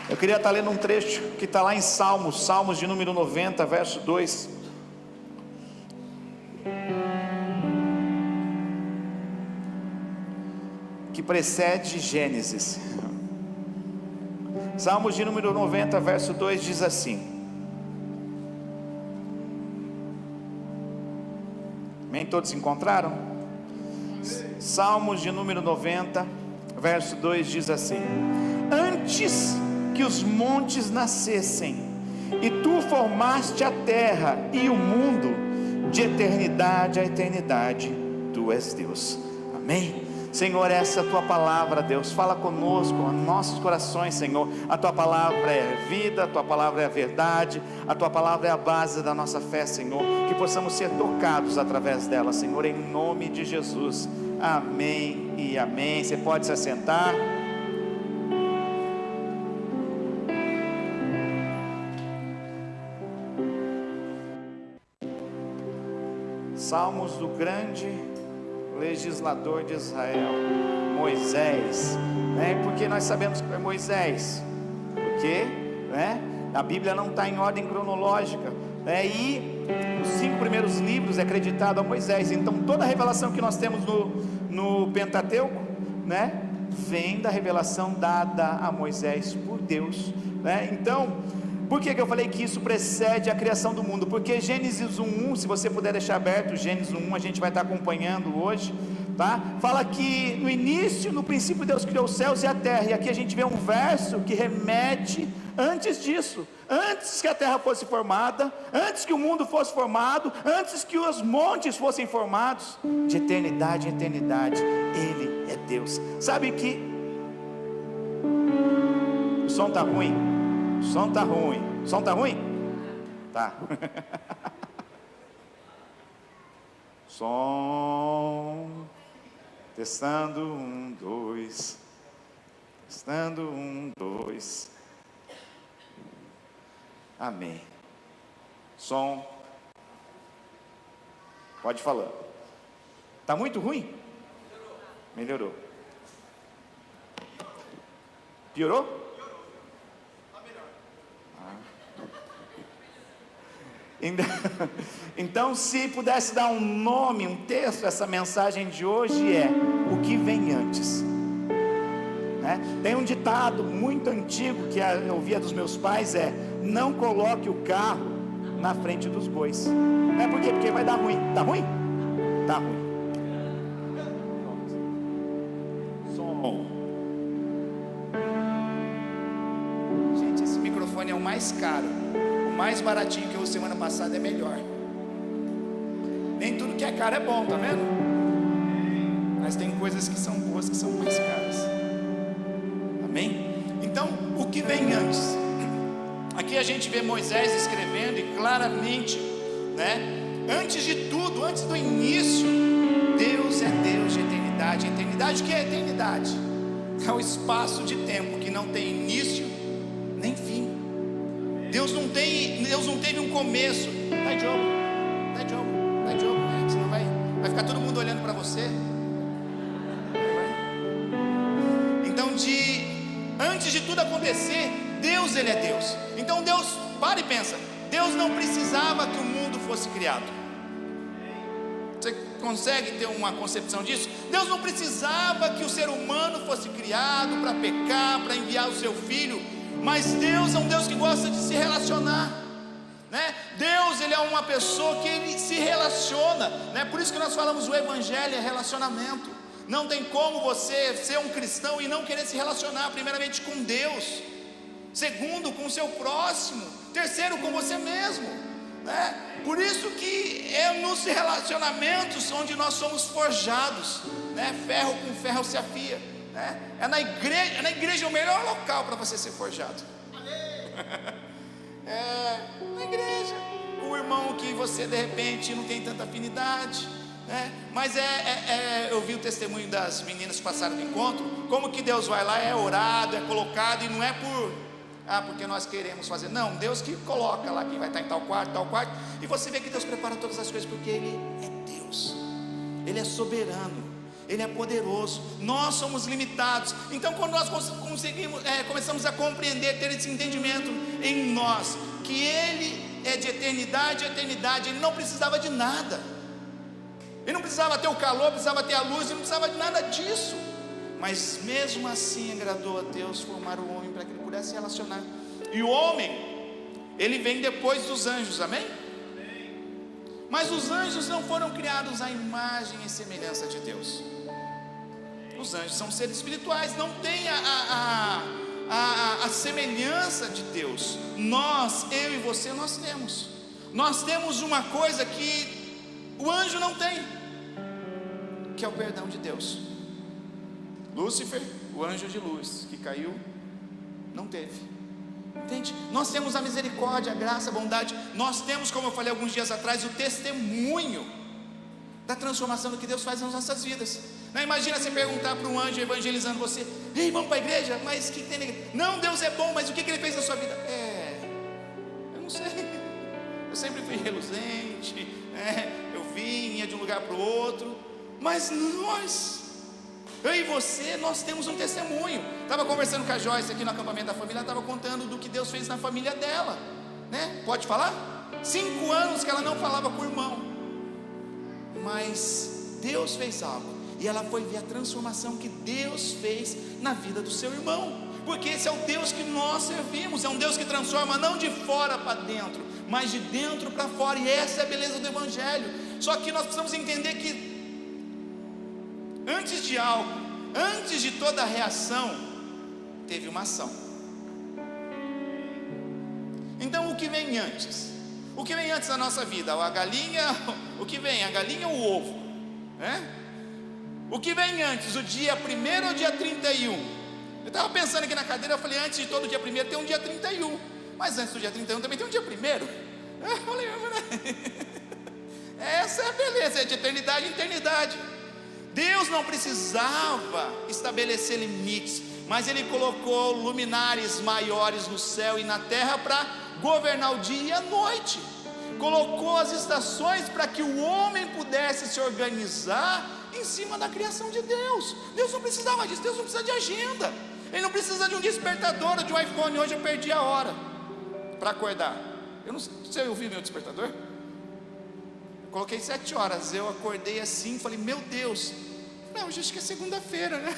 Eu queria estar lendo um trecho que está lá em Salmos, Salmos de número 90, verso 2. Que precede Gênesis. Salmos de número 90, verso 2 diz assim. Amém? Todos encontraram? Salmos de número 90, verso 2 diz assim: antes que os montes nascessem, e tu formaste a terra e o mundo, de eternidade a eternidade, tu és Deus. Amém? Senhor, essa é a tua palavra, Deus, fala conosco, nos nossos corações, Senhor. A tua palavra é vida, a tua palavra é a verdade, a tua palavra é a base da nossa fé, Senhor. Que possamos ser tocados através dela, Senhor, em nome de Jesus. Amém e amém. Você pode se assentar. Salmos do grande legislador de Israel, Moisés, né? Porque nós sabemos que foi Moisés, porque, né? A Bíblia não está em ordem cronológica, né? E os 5 primeiros livros é acreditado a Moisés. Então toda a revelação que nós temos no Pentateuco, né, vem da revelação dada a Moisés por Deus, né? Então, por que eu falei que isso precede a criação do mundo? Porque Gênesis 1:1, se você puder deixar aberto Gênesis 1:1, a gente vai estar acompanhando hoje, tá? Fala que no início, no princípio, Deus criou os céus e a terra. E aqui a gente vê um verso que remete antes disso, antes que a terra fosse formada, antes que o mundo fosse formado, antes que os montes fossem formados, de eternidade em eternidade, Ele é Deus. Sabe que o som está ruim? O som está ruim. O som está ruim? Tá. Som. Testando, 1, 2. Testando, 1, 2. Amém. Som. Pode falar. Está muito ruim? Melhorou. Piorou? Então, se pudesse dar um nome, um texto, essa mensagem de hoje é o que vem antes, né? Tem um ditado muito antigo que eu ouvia dos meus pais, é: não coloque o carro na frente dos bois. Não é por quê? Porque vai dar ruim. Tá ruim? Tá ruim. Som. Gente, esse microfone é o mais caro. O mais baratinho que eu usei semana passada é melhor. Nem tudo que é caro é bom, tá vendo? Mas tem coisas que são boas que são mais caras. Amém? Então, o que vem antes? Aqui a gente vê Moisés escrevendo e claramente, né? Antes de tudo, antes do início, Deus é Deus de eternidade. A eternidade, o que é eternidade? É o espaço de tempo que não tem início nem fim. Deus não teve um começo. Vai, Diogo, senão vai ficar todo mundo olhando para você. Então, antes de tudo acontecer, Deus, Ele é Deus. Então Deus, para e pensa, Deus não precisava que o mundo fosse criado. Você consegue ter uma concepção disso? Deus não precisava que o ser humano fosse criado para pecar, para enviar o seu filho. Mas Deus é um Deus que gosta de se relacionar, né? Deus, Ele é uma pessoa que Ele se relaciona, né? Por isso que nós falamos, o Evangelho é relacionamento. Não tem como você ser um cristão e não querer se relacionar, primeiramente com Deus, segundo com o seu próximo, terceiro com você mesmo, né? Por isso que é nos relacionamentos onde nós somos forjados, né? Ferro com ferro se afia. É na igreja o melhor local para você ser forjado. É na igreja, o irmão que você de repente não tem tanta afinidade, né? Mas eu vi o testemunho das meninas que passaram no encontro, como que Deus vai lá, é orado, é colocado, e não é porque nós queremos fazer, não, Deus que coloca lá quem vai estar em tal quarto, e você vê que Deus prepara todas as coisas, porque Ele é Deus, Ele é soberano. Ele é poderoso, nós somos limitados. Então quando nós começamos a compreender, ter esse entendimento em nós, que Ele é de eternidade a eternidade, Ele não precisava de nada, Ele não precisava ter o calor, precisava ter a luz, Ele não precisava de nada disso, mas mesmo assim agradou a Deus formar o homem para que ele pudesse se relacionar. E o homem, ele vem depois dos anjos, amém? Mas os anjos não foram criados à imagem e semelhança de Deus. Os anjos são seres espirituais, não tem a semelhança de Deus. Nós, eu e você, nós temos uma coisa que o anjo não tem, que é o perdão de Deus. Lúcifer, o anjo de luz que caiu, não teve. Entende? Nós temos a misericórdia, a graça, a bondade. Nós temos, como eu falei alguns dias atrás, o testemunho da transformação do que Deus faz nas nossas vidas. Não, imagina você perguntar para um anjo evangelizando você: ei, vamos para a igreja? Mas o que tem na igreja? Não, Deus é bom, mas o que Ele fez na sua vida? Eu não sei. Eu sempre fui reluzente, eu ia de um lugar para o outro. Mas eu e você, nós temos um testemunho. Estava conversando com a Joyce aqui no acampamento da família. Ela estava contando do que Deus fez na família dela, né? Pode falar? 5 anos que ela não falava com o irmão, mas Deus fez algo, e ela foi ver a transformação que Deus fez na vida do seu irmão. Porque esse é o Deus que nós servimos. É um Deus que transforma não de fora para dentro, mas de dentro para fora. E essa é a beleza do Evangelho. Só que nós precisamos entender que antes de algo, antes de toda a reação, teve uma ação. Então o que vem antes? O que vem antes da nossa vida? A galinha, o que vem? A galinha ou o ovo? O que vem antes? O dia 1º ou o dia 31? Eu estava pensando aqui na cadeira, eu falei, antes de todo dia 1º tem um dia 31. Mas antes do dia 31 também tem um dia 1º. Eu falei, essa é a beleza, é de eternidade em eternidade. Deus não precisava estabelecer limites, mas Ele colocou luminares maiores no céu e na terra para governar o dia e a noite. Colocou as estações para que o homem pudesse se organizar em cima da criação de Deus. Deus não precisava disso, Deus não precisa de agenda. Ele não precisa de um despertador ou de um iPhone. Hoje eu perdi a hora para acordar. Eu não sei, você ouviu meu despertador? Eu coloquei 7 horas, eu acordei assim, falei, meu Deus, não, hoje acho que é segunda-feira, né?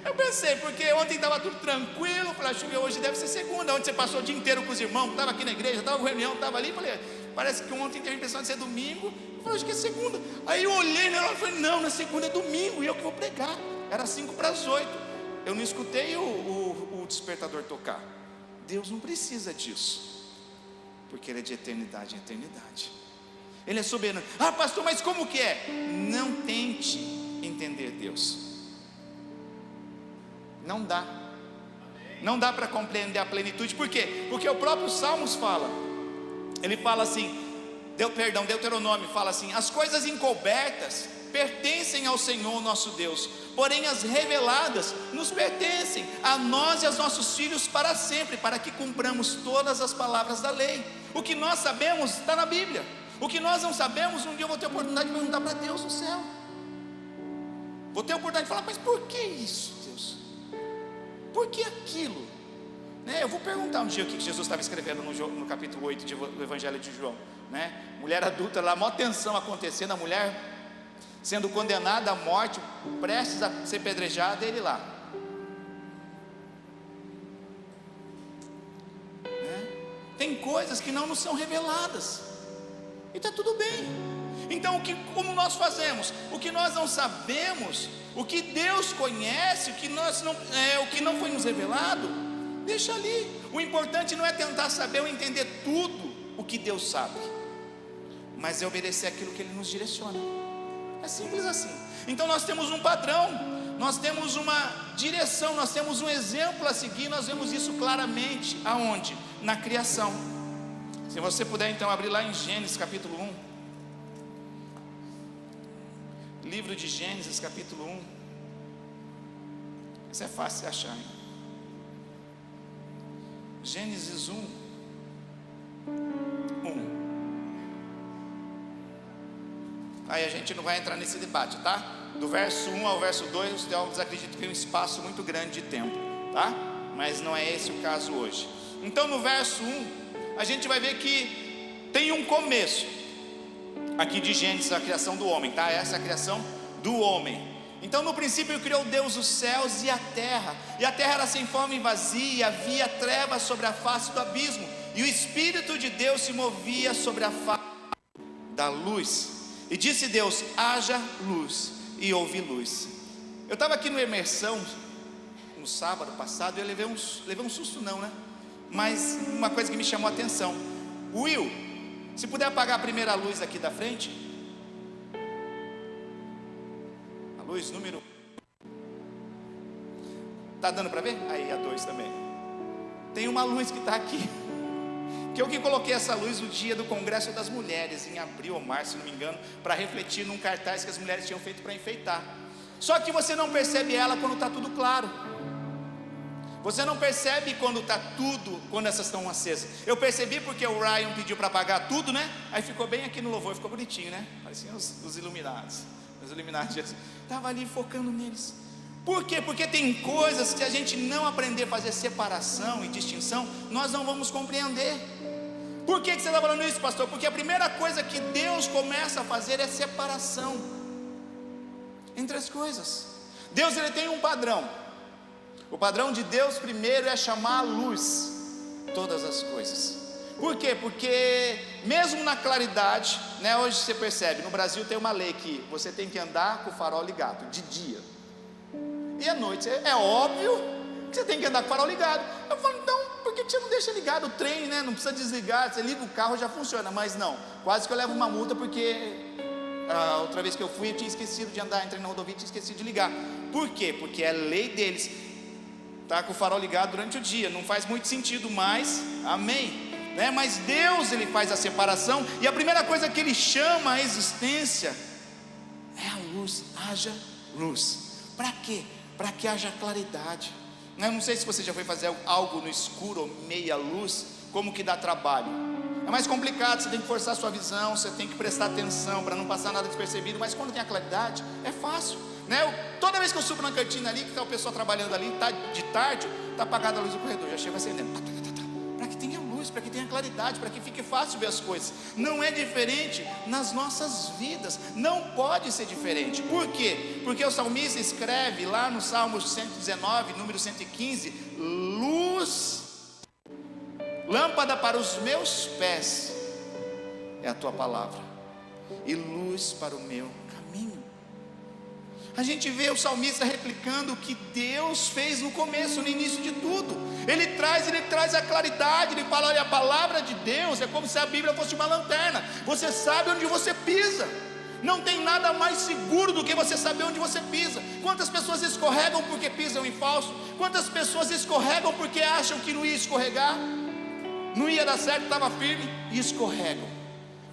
Eu pensei, porque ontem estava tudo tranquilo, falei, acho que hoje deve ser segunda. Ontem você passou o dia inteiro com os irmãos, estava aqui na igreja, estava com reunião, estava ali, falei, parece que ontem teve a impressão de ser domingo. Eu falei, acho que é segunda. Aí eu olhei nela e falei, não, na segunda é domingo, e eu que vou pregar. Era 7:55. Eu não escutei o despertador tocar. Deus não precisa disso, porque Ele é de eternidade em eternidade. Ele é soberano. Ah, pastor, mas como que é? Não tente entender Deus. Não dá. Não dá para compreender a plenitude. Por quê? Porque o próprio Salmos fala. Ele fala assim, Deuteronômio fala assim: as coisas encobertas pertencem ao Senhor nosso Deus, porém as reveladas nos pertencem a nós e aos nossos filhos para sempre, para que cumpramos todas as palavras da lei. O que nós sabemos está na Bíblia. O que nós não sabemos, um dia eu vou ter a oportunidade de perguntar para Deus no céu. Vou ter a oportunidade de falar, mas por que isso, Deus? Por que aquilo? Eu vou perguntar um dia o que Jesus estava escrevendo no capítulo 8 do Evangelho de João, mulher adulta lá, maior tensão acontecendo, a mulher sendo condenada à morte, prestes a ser pedrejada, ele lá, tem coisas que não nos são reveladas, e está tudo bem. Então como nós fazemos? O que nós não sabemos, o que Deus conhece, o que não foi nos revelado, deixa ali. O importante não é tentar saber ou entender tudo o que Deus sabe, mas é obedecer aquilo que Ele nos direciona. É simples assim. Então nós temos um padrão, nós temos uma direção, nós temos um exemplo a seguir. Nós vemos isso claramente aonde? Na criação. Se você puder então abrir lá em Gênesis capítulo 1. Livro de Gênesis capítulo 1. Isso é fácil de achar, hein? Gênesis 1. Aí a gente não vai entrar nesse debate, tá? Do verso 1 ao verso 2, os teólogos acreditam que tem um espaço muito grande de tempo, tá? Mas não é esse o caso hoje. Então no verso 1, a gente vai ver que tem um começo aqui de Gênesis, a criação do homem, tá? Essa é a criação do homem. Então no princípio criou Deus os céus e a terra era sem forma e vazia, e havia trevas sobre a face do abismo, e o Espírito de Deus se movia sobre a face da luz. E disse Deus: haja luz, e houve luz. Eu estava aqui no Imersão no sábado passado, e eu levei um susto não, né? Mas uma coisa que me chamou a atenção: Will, se puder apagar a primeira luz aqui da frente, a luz número, tá dando para ver? Aí a 2 também. Tem uma luz que está aqui, que eu que coloquei essa luz no dia do Congresso das Mulheres, em abril ou março, se não me engano, para refletir num cartaz que as mulheres tinham feito para enfeitar. Só que você não percebe ela quando está tudo claro. Você não percebe quando está tudo, quando essas estão acesas. Eu percebi porque o Ryan pediu para apagar tudo, né? Aí ficou bem aqui no louvor, ficou bonitinho, né? Pareciam os iluminados. Os iluminados estava ali focando neles. Por quê? Porque tem coisas que a gente não aprender a fazer separação e distinção, nós não vamos compreender. Por que você está falando isso, pastor? Porque a primeira coisa que Deus começa a fazer é separação entre as coisas. Deus, ele tem um padrão. O padrão de Deus primeiro é chamar à luz todas as coisas. Por quê? Porque mesmo na claridade, né, hoje você percebe, no Brasil tem uma lei que você tem que andar com o farol ligado de dia, e à noite é óbvio que você tem que andar com o farol ligado. Eu falo, então por que você não deixa ligado o trem, né? Não precisa desligar, você liga o carro já funciona. Mas não, quase que eu levo uma multa, porque outra vez que eu fui eu tinha esquecido de andar, entrei na rodovia e tinha esquecido de ligar. Por quê? Porque é lei deles, tá com o farol ligado durante o dia. Não faz muito sentido, mas amém, né? Mas Deus, ele faz a separação, e a primeira coisa que ele chama a existência é a luz. Haja luz. Para quê? Para que haja claridade. Eu não sei se você já foi fazer algo no escuro ou meia luz, como que dá trabalho. É mais complicado, você tem que forçar a sua visão, você tem que prestar atenção para não passar nada despercebido. Mas quando tem a claridade, é fácil, né? Toda vez que eu subo na cantina ali, que está o pessoal trabalhando ali, está de tarde, está apagada a luz do corredor, já chega acendendo, para que tenha luz, para que tenha claridade, para que fique fácil ver as coisas. Não é diferente nas nossas vidas, não pode ser diferente. Por quê? Porque o salmista escreve lá no Salmo 119, número 115: luz, lâmpada para os meus pés é a tua palavra, e luz para o meu caminho. A gente vê o salmista replicando o que Deus fez no começo, no início de tudo. Ele traz a claridade. Ele fala: olha, a palavra de Deus é como se a Bíblia fosse uma lanterna. Você sabe onde você pisa. Não tem nada mais seguro do que você saber onde você pisa. Quantas pessoas escorregam porque pisam em falso? Quantas pessoas escorregam porque acham que não ia escorregar, não ia dar certo, estava firme e escorregam.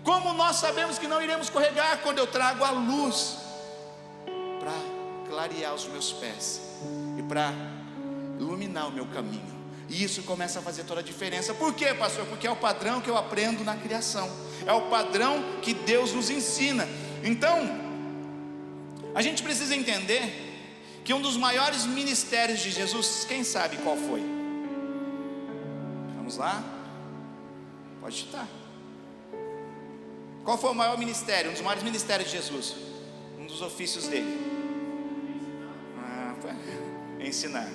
Como nós sabemos que não iremos escorregar? Quando eu trago a luz para clarear os meus pés e para iluminar o meu caminho. E isso começa a fazer toda a diferença. Por quê, pastor? Porque é o padrão que eu aprendo na criação, é o padrão que Deus nos ensina. Então, a gente precisa entender que um dos maiores ministérios de Jesus, quem sabe qual foi? Vamos lá? Pode citar. Qual foi o maior ministério, um dos maiores ministérios de Jesus? Um dos ofícios dele? Foi ensinar.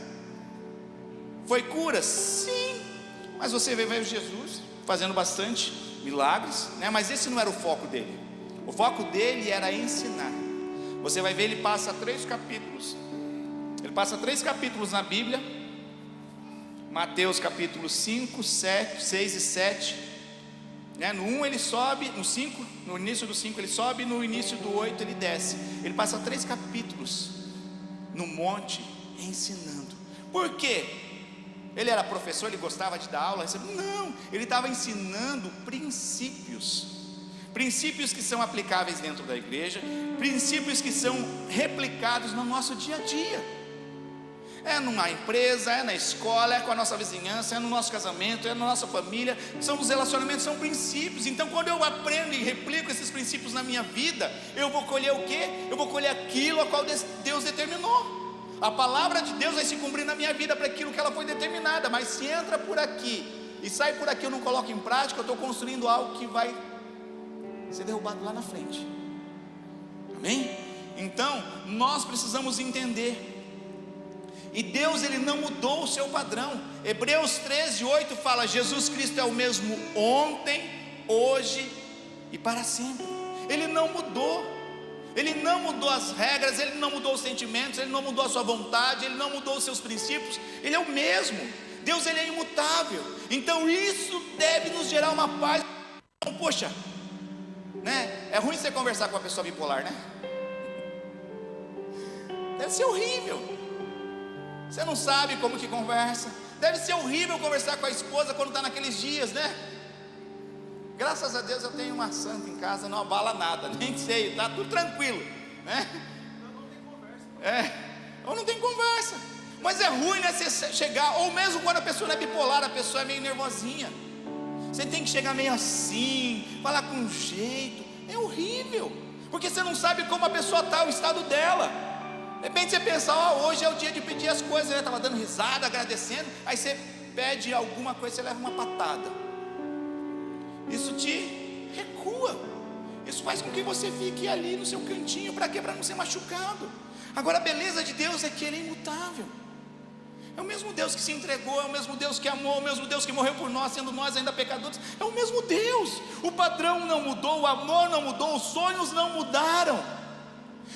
Foi cura? Sim. Mas você vê Jesus fazendo bastante milagres, né? Mas esse não era o foco dele. O foco dele era ensinar. Você vai ver, ele passa 3 capítulos. Ele passa 3 capítulos na Bíblia. Mateus capítulo 5, 7, 6 e 7, né? No 1 ele sobe, no 5, no início do 5 ele sobe, no início do 8 ele desce. Ele passa 3 capítulos no monte ensinando. Por quê? Ele era professor, ele gostava de dar aula? Não, ele estava ensinando princípios que são aplicáveis dentro da igreja, princípios que são replicados no nosso dia a dia. É numa empresa, é na escola, é com a nossa vizinhança, é no nosso casamento, é na nossa família. São os relacionamentos, são princípios. Então quando eu aprendo e replico esses princípios na minha vida, eu vou colher o quê? Eu vou colher aquilo a qual Deus determinou. A palavra de Deus vai se cumprir na minha vida para aquilo que ela foi determinada. Mas se entra por aqui e sai por aqui, eu não coloco em prática, eu estou construindo algo que vai ser derrubado lá na frente. Amém? Então nós precisamos entender. E Deus, Ele não mudou o seu padrão. Hebreus 13:8 fala: Jesus Cristo é o mesmo ontem, hoje e para sempre. Ele não mudou. Ele não mudou as regras, Ele não mudou os sentimentos, Ele não mudou a sua vontade, Ele não mudou os seus princípios. Ele é o mesmo. Deus, Ele é imutável. Então isso deve nos gerar uma paz. Poxa, né? É ruim você conversar com uma pessoa bipolar, né? Deve ser horrível. Você não sabe como que conversa. Deve ser horrível conversar com a esposa quando está naqueles dias, né? Graças a Deus eu tenho uma santa em casa, não abala nada, nem sei, está tudo tranquilo, né? Não tem conversa. Ou não tem conversa. Mas é ruim, né, você chegar, ou mesmo quando a pessoa não é bipolar, a pessoa é meio nervosinha. Você tem que chegar meio assim, falar com jeito. É horrível, porque você não sabe como a pessoa está, o estado dela. De repente você pensa, hoje é o dia de pedir as coisas, né? Estava dando risada, agradecendo. Aí você pede alguma coisa, você leva uma patada. Isso te recua. Isso faz com que você fique ali no seu cantinho. Para quê? Para não ser machucado. Agora a beleza de Deus é que Ele é imutável. É o mesmo Deus que se entregou, é o mesmo Deus que amou, é o mesmo Deus que morreu por nós, sendo nós ainda pecadores. É o mesmo Deus. O padrão não mudou, o amor não mudou, os sonhos não mudaram.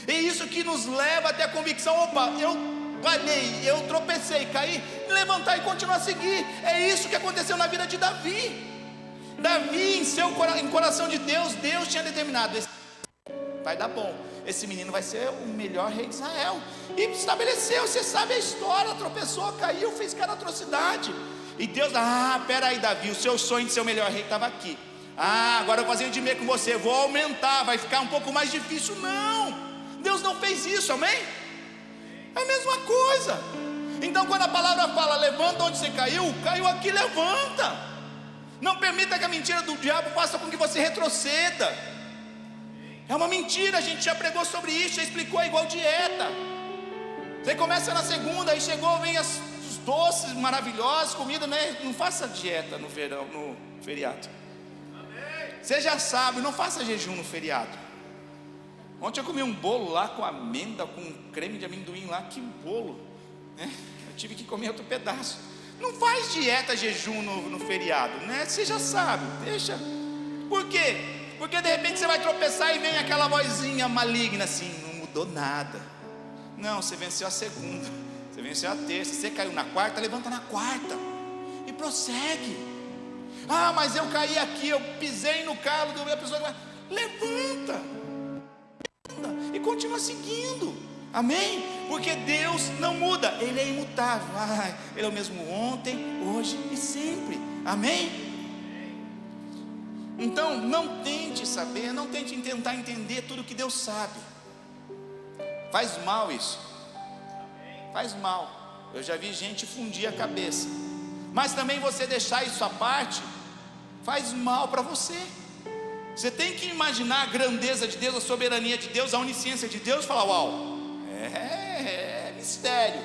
É isso que nos leva até a convicção: opa, eu falhei, eu tropecei, caí, levantar e continuar a seguir. É isso que aconteceu na vida de Davi. Davi, em coração de Deus, Deus tinha determinado: vai dar bom, esse menino vai ser o melhor rei de Israel. E estabeleceu, você sabe a história, tropeçou, caiu, fez cada atrocidade. E Deus, peraí Davi, o seu sonho de ser o melhor rei estava aqui. Agora eu vou fazer um dinheiro com você, vou aumentar, vai ficar um pouco mais difícil. Não, Deus não fez isso, amém? É a mesma coisa. Então quando a palavra fala: levanta onde você caiu, caiu aqui, levanta. Não permita que a mentira do diabo faça com que você retroceda. É uma mentira, a gente já pregou sobre isso, já explicou, é igual dieta. Você começa na segunda, aí chegou, vem os doces maravilhosos, comida, né? Não faça dieta no verão, no feriado. Você já sabe, não faça jejum no feriado. Ontem eu comi um bolo lá com amêndoa, com creme de amendoim lá, que bolo, né? Eu tive que comer outro pedaço. Não faz dieta, jejum no feriado, né? Você já sabe, deixa. Por quê? Porque de repente você vai tropeçar e vem aquela vozinha maligna assim: não mudou nada. Não, você venceu a segunda, você venceu a terça, você caiu na quarta, levanta na quarta e prossegue. Mas eu caí aqui, eu pisei no calo do meu pessoa. Levanta e continua seguindo, amém? Porque Deus não muda, Ele é imutável. Ele é o mesmo ontem, hoje e sempre, amém? Então não tente saber, não tente tentar entender tudo que Deus sabe. Faz mal isso, faz mal. Eu já vi gente fundir a cabeça. Mas também você deixar isso à parte faz mal para você. Você tem que imaginar a grandeza de Deus, a soberania de Deus, a onisciência de Deus, e falar: uau, é mistério.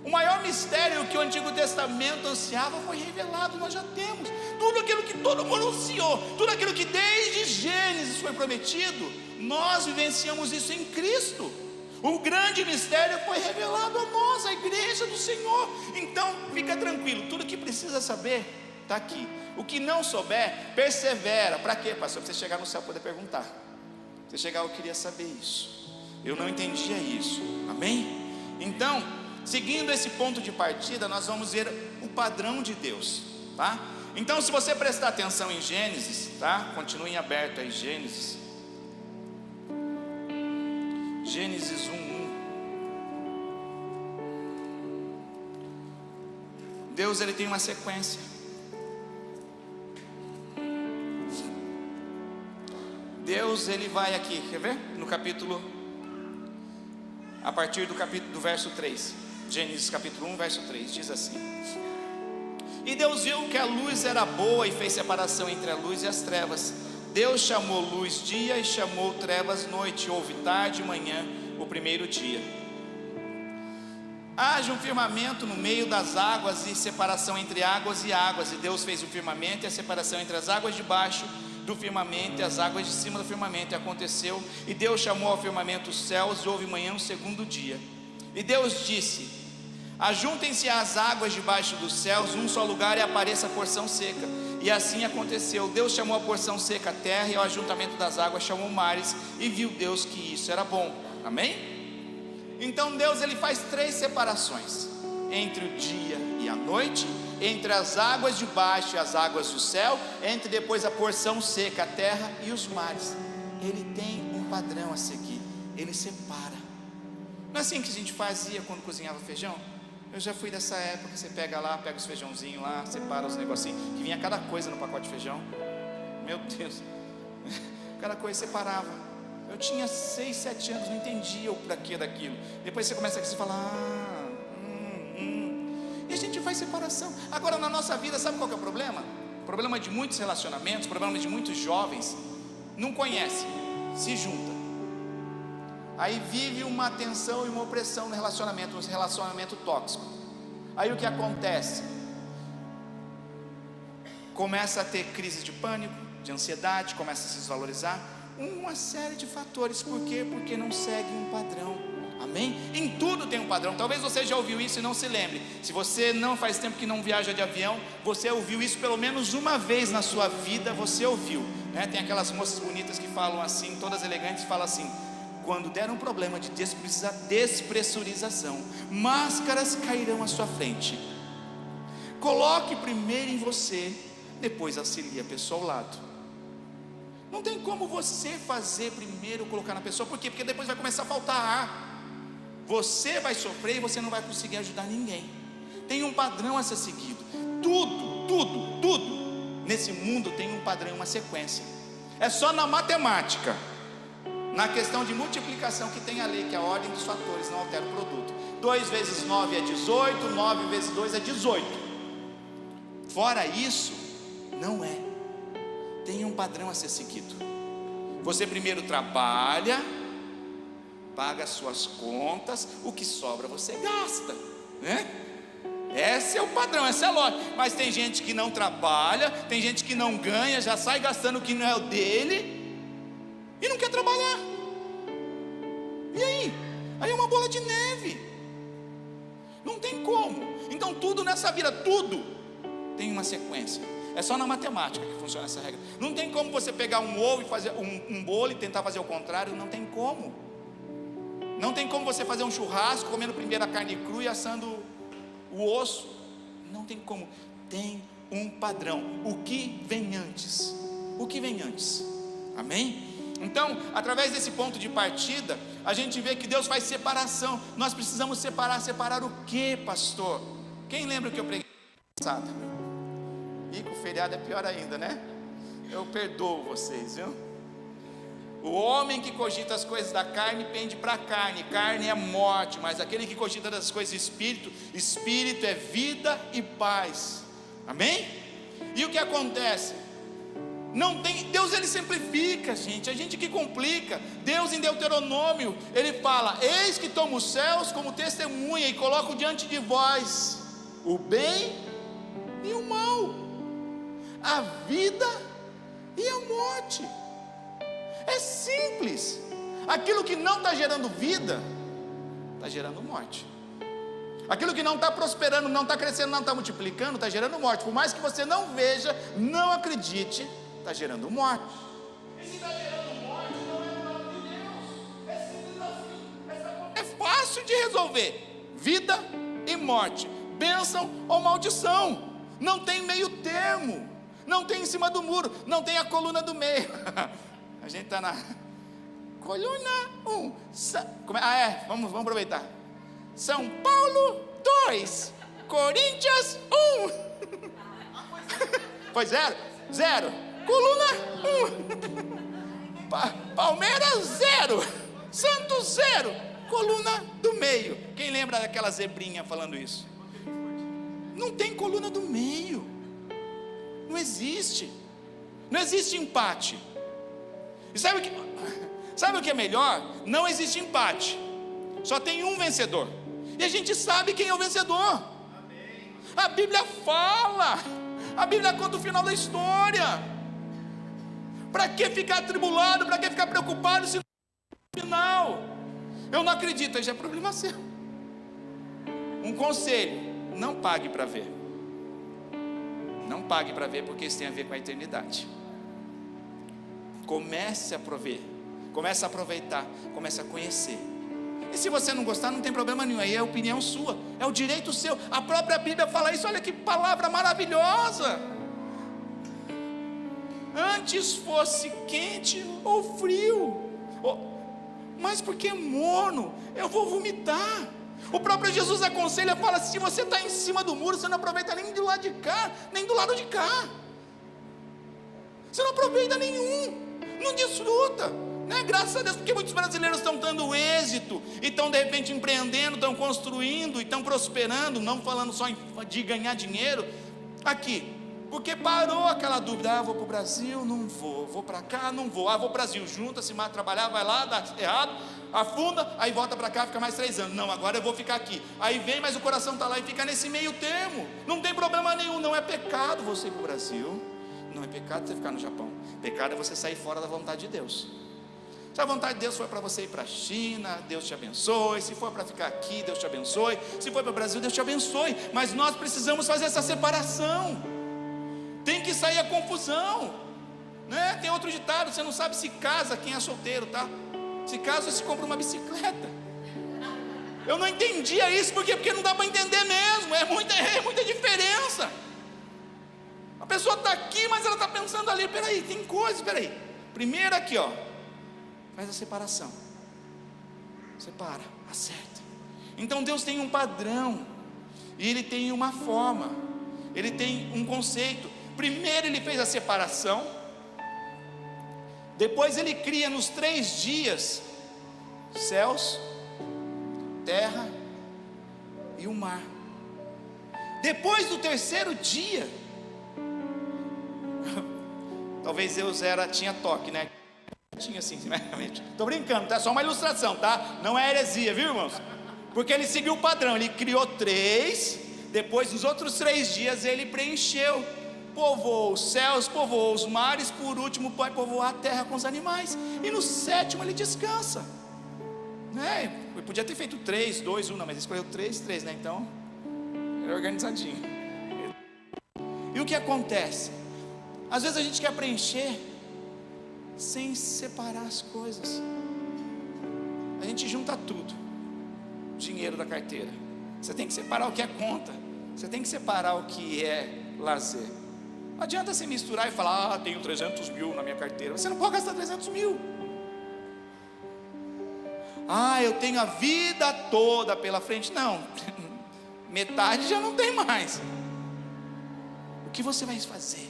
O maior mistério que o Antigo Testamento ansiava foi revelado, nós já temos. Tudo aquilo que todo mundo anunciou, tudo aquilo que desde Gênesis foi prometido, nós vivenciamos isso em Cristo. O grande mistério foi revelado a nós, a igreja do Senhor. Então fica tranquilo, tudo que precisa saber está aqui. O que não souber, persevera. Para quê, pastor? Para você chegar no céu poder perguntar. Você chegar: eu queria saber isso, eu não entendia isso, amém? Então, seguindo esse ponto de partida, nós vamos ver o padrão de Deus, tá? Então se você prestar atenção em Gênesis, tá? Continue aberto aí, Gênesis 1:1. Deus, Ele tem uma sequência. Deus, Ele vai aqui, quer ver? No capítulo, a partir do verso 3. Gênesis capítulo 1, verso 3, diz assim: e Deus viu que a luz era boa e fez separação entre a luz e as trevas. Deus chamou luz dia e chamou trevas noite. Houve tarde e manhã o primeiro dia. Haja um firmamento no meio das águas e separação entre águas e águas. E Deus fez o firmamento e a separação entre as águas de baixo do firmamento e as águas de cima do firmamento. E aconteceu, e Deus chamou ao firmamento os céus, e houve manhã o segundo dia. E Deus disse: ajuntem-se as águas debaixo dos céus num só lugar, e apareça a porção seca. E assim aconteceu. Deus chamou a porção seca a terra, e ao ajuntamento das águas chamou mares, e viu Deus que isso era bom. Amém? Então Deus, ele faz 3 separações: entre o dia e a noite, entre as águas de baixo e as águas do céu, entre depois a porção seca, a terra e os mares. Ele tem um padrão a seguir, ele separa. Não é assim que a gente fazia quando cozinhava feijão? Eu já fui dessa época. Você pega lá, pega os feijãozinhos lá, separa os negocinhos, que vinha cada coisa no pacote de feijão. Meu Deus, cada coisa separava. Eu tinha 6, 7 anos, não entendia o porquê daquilo. Depois você começa a falar, e a gente faz separação. Agora na nossa vida, sabe qual que é o problema? O problema de muitos relacionamentos, o problema de muitos jovens: não conhece, se junta, aí vive uma tensão e uma opressão no relacionamento, um relacionamento tóxico. Aí o que acontece? Começa a ter crise de pânico, de ansiedade, começa a se desvalorizar. Uma série de fatores. Por quê? Porque não segue um padrão. Amém? Em tudo tem um padrão. Talvez você já ouviu isso e não se lembre. Se você não faz tempo que não viaja de avião, você ouviu isso pelo menos uma vez na sua vida. Você ouviu, né? Tem aquelas moças bonitas que falam assim, todas elegantes, falam assim: quando der um problema de despressurização, máscaras cairão à sua frente. Coloque primeiro em você, depois auxilie a pessoa ao lado. Não tem como você fazer primeiro, colocar na pessoa. Por quê? Porque depois vai começar a faltar ar. Você vai sofrer e você não vai conseguir ajudar ninguém. Tem um padrão a ser seguido. Tudo nesse mundo tem um padrão, uma sequência. É só na matemática, na questão de multiplicação, que tem a lei, que a ordem dos fatores não altera o produto. 2 vezes 9 é 18, 9 vezes 2 é 18. Fora isso, não é. Tem um padrão a ser seguido. Você primeiro trabalha, paga as suas contas, o que sobra você gasta, né? Esse é o padrão, essa é a lógica. Mas tem gente que não trabalha, tem gente que não ganha, já sai gastando o que não é o dele e não quer trabalhar. E aí? Aí é uma bola de neve. Não tem como. Então tudo nessa vida, tudo tem uma sequência. É só na matemática que funciona essa regra. Não tem como você pegar um ovo e fazer um bolo e tentar fazer o contrário. Não tem como. Não tem como você fazer um churrasco comendo primeiro a carne crua e assando o osso. Não tem como. Tem um padrão. O que vem antes? O que vem antes? Amém? Então, através desse ponto de partida, a gente vê que Deus faz separação. Nós precisamos separar. Separar o que, pastor? Quem lembra o que eu preguei passada? E com o feriado é pior ainda, né? Eu perdoo vocês, viu? O homem que cogita as coisas da carne pende para a carne. Carne é morte, mas aquele que cogita das coisas do Espírito, Espírito é vida e paz. Amém? E o que acontece? Não tem, Deus ele simplifica, gente, a gente que complica. Deus em Deuteronômio, ele fala: eis que tomo os céus como testemunha e coloco diante de vós o bem e o mal, a vida e a morte. É simples. Aquilo que não está gerando vida, está gerando morte. Aquilo que não está prosperando, não está crescendo, não está multiplicando, está gerando morte. Por mais que você não veja, não acredite, está gerando morte. E se está gerando morte, não é o nome de Deus. É simples assim. É fácil de resolver. Vida e morte, bênção ou maldição. Não tem meio termo. Não tem em cima do muro. Não tem a coluna do meio. A gente está na coluna 1. Vamos aproveitar. São Paulo 2, Coríntios 1. Foi 0? 0. Coluna 1. Palmeiras 0. Santos 0. coluna do meio. Quem lembra daquela zebrinha falando isso? Não tem coluna do meio. Não existe. Não existe empate. E sabe o que é melhor? Não existe empate. Só tem um vencedor. E a gente sabe quem é o vencedor. A Bíblia fala. A Bíblia conta o final da história. Para que ficar atribulado? Para que ficar preocupado se no final eu não acredito? Aí já é problema seu. Um conselho: não pague para ver. Não pague para ver, porque isso tem a ver com a eternidade. Comece a prover, comece a aproveitar, comece a conhecer. E se você não gostar, não tem problema nenhum, aí é opinião sua, é o direito seu. A própria Bíblia fala isso. Olha que palavra maravilhosa. Antes fosse quente ou frio, mas porque é morno, eu vou vomitar. O próprio Jesus aconselha, fala: se você está em cima do muro, você não aproveita nem do lado de cá, nem do lado de cá. Você não aproveita nenhum, não desfruta, né? Graças a Deus, porque muitos brasileiros estão dando êxito, e estão de repente empreendendo, estão construindo, e estão prosperando, não falando só de ganhar dinheiro, aqui, porque parou aquela dúvida: vou para o Brasil, não vou, vou para cá, não vou, vou para o Brasil, junta-se, mas trabalhar, vai lá, dá errado, afunda, aí volta para cá, fica mais 3 anos, não, agora eu vou ficar aqui, aí vem, mas o coração está lá e fica nesse meio termo, não tem problema nenhum, não é pecado você ir para o Brasil, não é pecado você ficar no Japão, pecado é você sair fora da vontade de Deus. Se a vontade de Deus foi para você ir para a China, Deus te abençoe. Se for para ficar aqui, Deus te abençoe. Se for para o Brasil, Deus te abençoe. Mas nós precisamos fazer essa separação. Tem que sair a confusão, né? Tem outro ditado: você não sabe se casa quem é solteiro, tá? Se casa, se compra uma bicicleta. Eu não entendia isso, por quê? Porque não dá para entender mesmo. É muita diferença. A pessoa está aqui, mas ela está pensando ali. Peraí, tem coisa, peraí. Primeiro aqui, ó, faz a separação. Separa, acerta. Então Deus tem um padrão, e Ele tem uma forma, Ele tem um conceito. Primeiro Ele fez a separação, depois Ele cria nos 3 dias céus, terra e o mar. Depois do 3º dia, talvez Deus tinha toque, né? Tinha assim, estou brincando, tá? Só uma ilustração, tá? Não é heresia, viu, irmãos? Porque Ele seguiu o padrão. Ele criou 3, depois nos outros 3 dias Ele preencheu, povoou os céus, povoou os mares, por último vai povoar a terra com os animais, e no 7º Ele descansa, né? Ele podia ter feito 3, 2, 1, não, mas Ele escolheu 3, né? Então, ele é organizadinho. E o que acontece? Às vezes a gente quer preencher sem separar as coisas. A gente junta tudo, dinheiro da carteira. Você tem que separar o que é conta, você tem que separar o que é lazer. Não adianta você misturar e falar: tenho 300 mil na minha carteira. Você não pode gastar 300 mil. Eu tenho a vida toda pela frente. Não, metade já não tem mais. O que você vai fazer?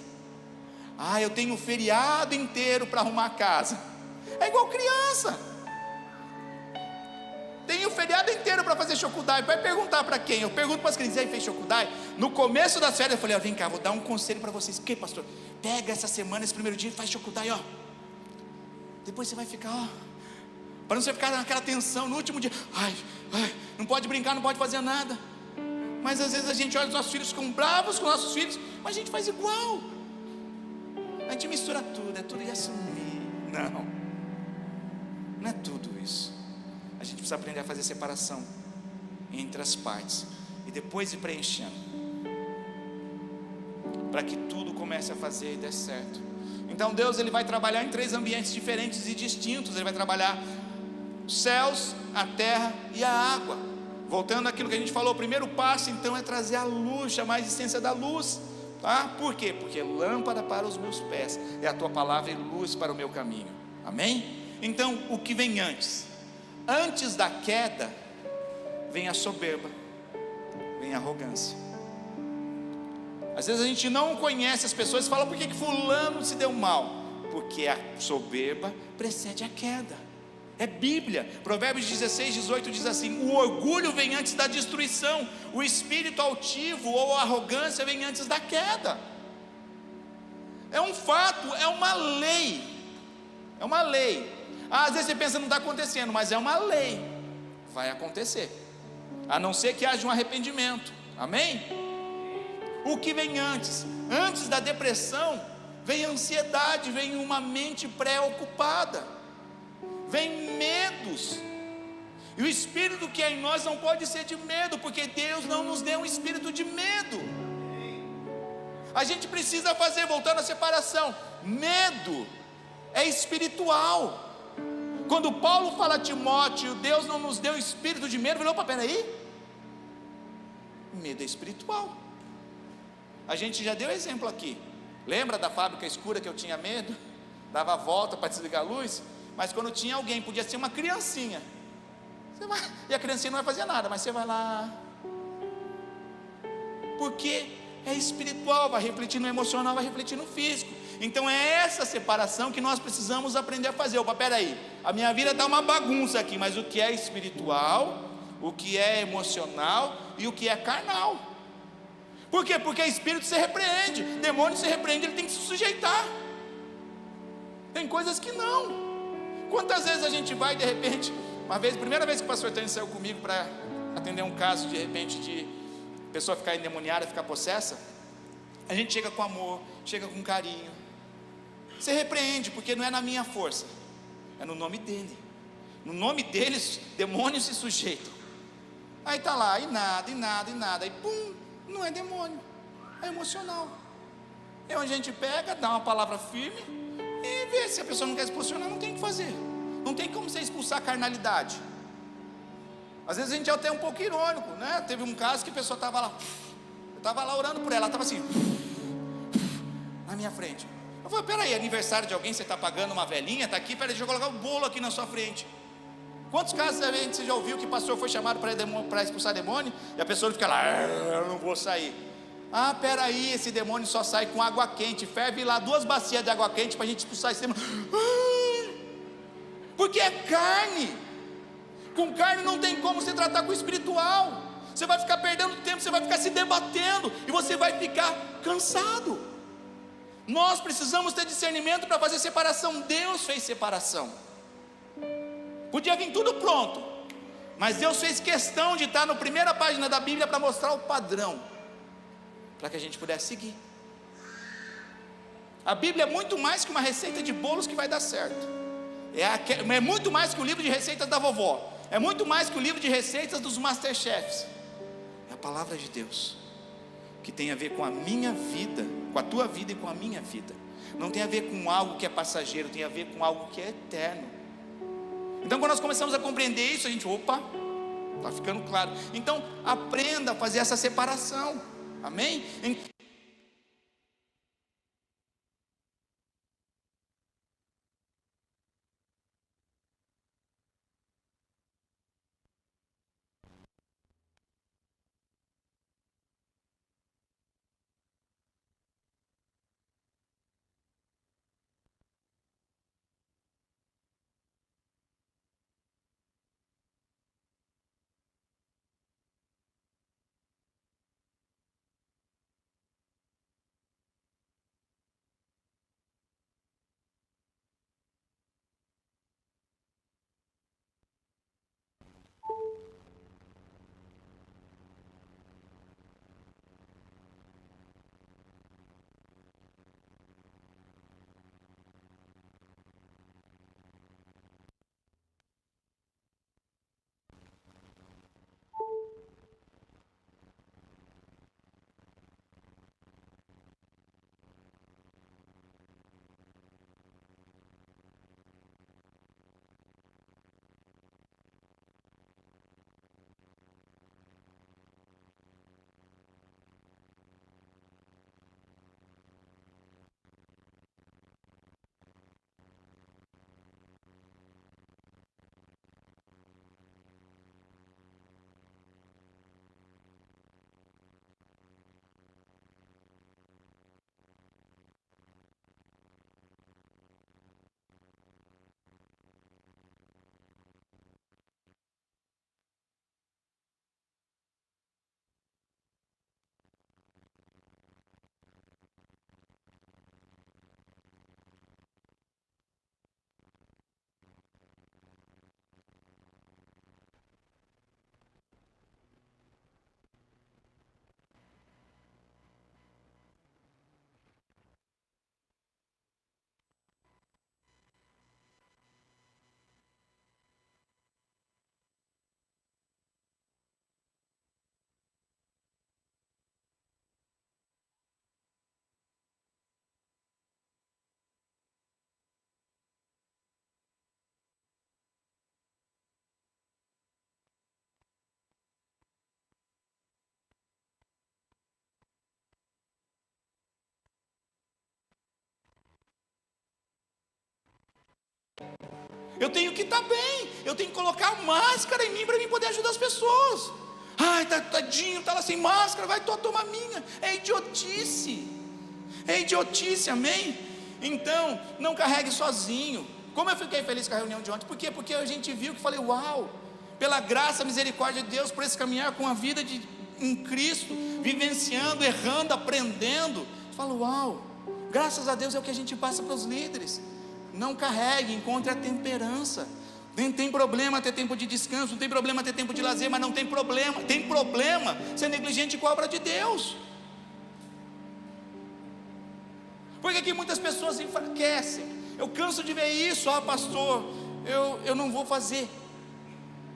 Eu tenho o feriado inteiro para arrumar a casa. É igual criança. Tem o feriado inteiro para fazer Shokudai. Vai perguntar para quem? Eu pergunto para as crianças: aí fez Shokudai? No começo das férias eu falei: vem cá, vou dar um conselho para vocês. O que, pastor? Pega essa semana, esse primeiro dia, e faz Shokudai, ó. Depois você vai ficar, para não você ficar naquela tensão no último dia. Não pode brincar, não pode fazer nada. Mas às vezes a gente olha os nossos filhos, ficam bravos com nossos filhos, mas a gente faz igual. A gente mistura tudo, é tudo e assumir. Não é tudo isso. A gente precisa aprender a fazer separação entre as partes, e depois ir preenchendo, para que tudo comece a fazer e dê certo. Então Deus, Ele vai trabalhar em 3 ambientes diferentes e distintos. Ele vai trabalhar os céus, a terra e a água. Voltando àquilo que a gente falou, o primeiro passo então é trazer a luz, chamar a existência da luz. Por quê? Porque lâmpada para os meus pés é a tua palavra e luz para o meu caminho. Amém? Então, o que vem antes? Antes da queda, vem a soberba, vem a arrogância. Às vezes a gente não conhece as pessoas e fala: por que fulano se deu mal? Porque a soberba precede a queda. É Bíblia. Provérbios 16, 18 diz assim: o orgulho vem antes da destruição, o espírito altivo ou a arrogância vem antes da queda. É um fato, é uma lei. É uma lei. Às vezes você pensa não está acontecendo, mas é uma lei. Vai acontecer, a não ser que haja um arrependimento. Amém? O que vem antes? Antes da depressão vem ansiedade, vem uma mente preocupada, vem medos. E o espírito que é em nós não pode ser de medo, porque Deus não nos deu um espírito de medo. A gente precisa fazer, voltando à separação, medo é espiritual. Quando Paulo fala a Timóteo, Deus não nos deu espírito de medo, falou: opa, peraí, medo é espiritual. A gente já deu exemplo aqui. Lembra da fábrica escura que eu tinha medo? Dava a volta para desligar a luz. Mas quando tinha alguém, podia ser uma criancinha, você vai, e a criancinha não vai fazer nada, mas você vai lá, porque é espiritual, vai refletir no emocional, vai refletir no físico. Então é essa separação que nós precisamos aprender a fazer. Opa, peraí, a minha vida está uma bagunça aqui, mas o que é espiritual, o que é emocional e o que é carnal. Por quê? Porque espírito se repreende, demônio se repreende, ele tem que se sujeitar. Tem coisas que não. Quantas vezes a gente vai, de repente, uma vez, primeira vez que o pastor Tânia saiu comigo para atender um caso, de repente, de pessoa ficar endemoniada, ficar possessa, a gente chega com amor, chega com carinho, você repreende, porque não é na minha força, é no nome dele. No nome deles, demônios se sujeitam. Aí está lá, e nada, aí pum, não é demônio, é emocional. É onde a gente pega, dá uma palavra firme e vê. Se a pessoa não quer se posicionar, não tem o que fazer. Não tem como você expulsar a carnalidade. Às vezes a gente é até um pouco irônico, né? Teve um caso que a pessoa estava lá, eu estava lá orando por ela, ela estava assim, na minha frente. Eu falei: peraí, aniversário de alguém, você está pagando uma velhinha, está aqui, peraí, deixa eu colocar o bolo aqui na sua frente. Quantos casos você já ouviu que o pastor foi chamado para expulsar demônio, e a pessoa fica lá: eu não vou sair. Ah, peraí, esse demônio só sai com água quente, ferve lá 2 bacias de água quente para a gente expulsar esse demônio. Porque é carne. Com carne não tem como você tratar com o espiritual. Você vai ficar perdendo tempo, você vai ficar se debatendo, e você vai ficar cansado. Nós precisamos ter discernimento para fazer separação. Deus fez separação. Podia vir tudo pronto, mas Deus fez questão de estar na primeira página da Bíblia para mostrar o padrão, para que a gente pudesse seguir. A Bíblia é muito mais que uma receita de bolos que vai dar certo. É muito mais que o livro de receitas da vovó. É muito mais que o livro de receitas dos Masterchefs. É a palavra de Deus, que tem a ver com a minha vida, com a tua vida e com a minha vida. Não tem a ver com algo que é passageiro, tem a ver com algo que é eterno. Então quando nós começamos a compreender isso, a gente, opa, está ficando claro. Então aprenda a fazer essa separação. Amém? Eu tenho que estar bem, eu tenho que colocar máscara em mim para mim poder ajudar as pessoas. Ai, tadinho, está lá sem máscara, vai tomar minha. É idiotice, amém? Então, não carregue sozinho. Como eu fiquei feliz com a reunião de ontem, por quê? Porque a gente viu que falei, uau, pela graça, misericórdia de Deus, por esse caminhar com a vida em Cristo, vivenciando, errando, aprendendo, falo, uau, graças a Deus é o que a gente passa para os líderes. Não carregue, encontre a temperança. Nem tem problema ter tempo de descanso, não tem problema ter tempo de lazer, mas não tem problema ser negligente com a obra de Deus. Porque que muitas pessoas se enfraquecem. Eu canso de ver isso, pastor, eu não vou fazer.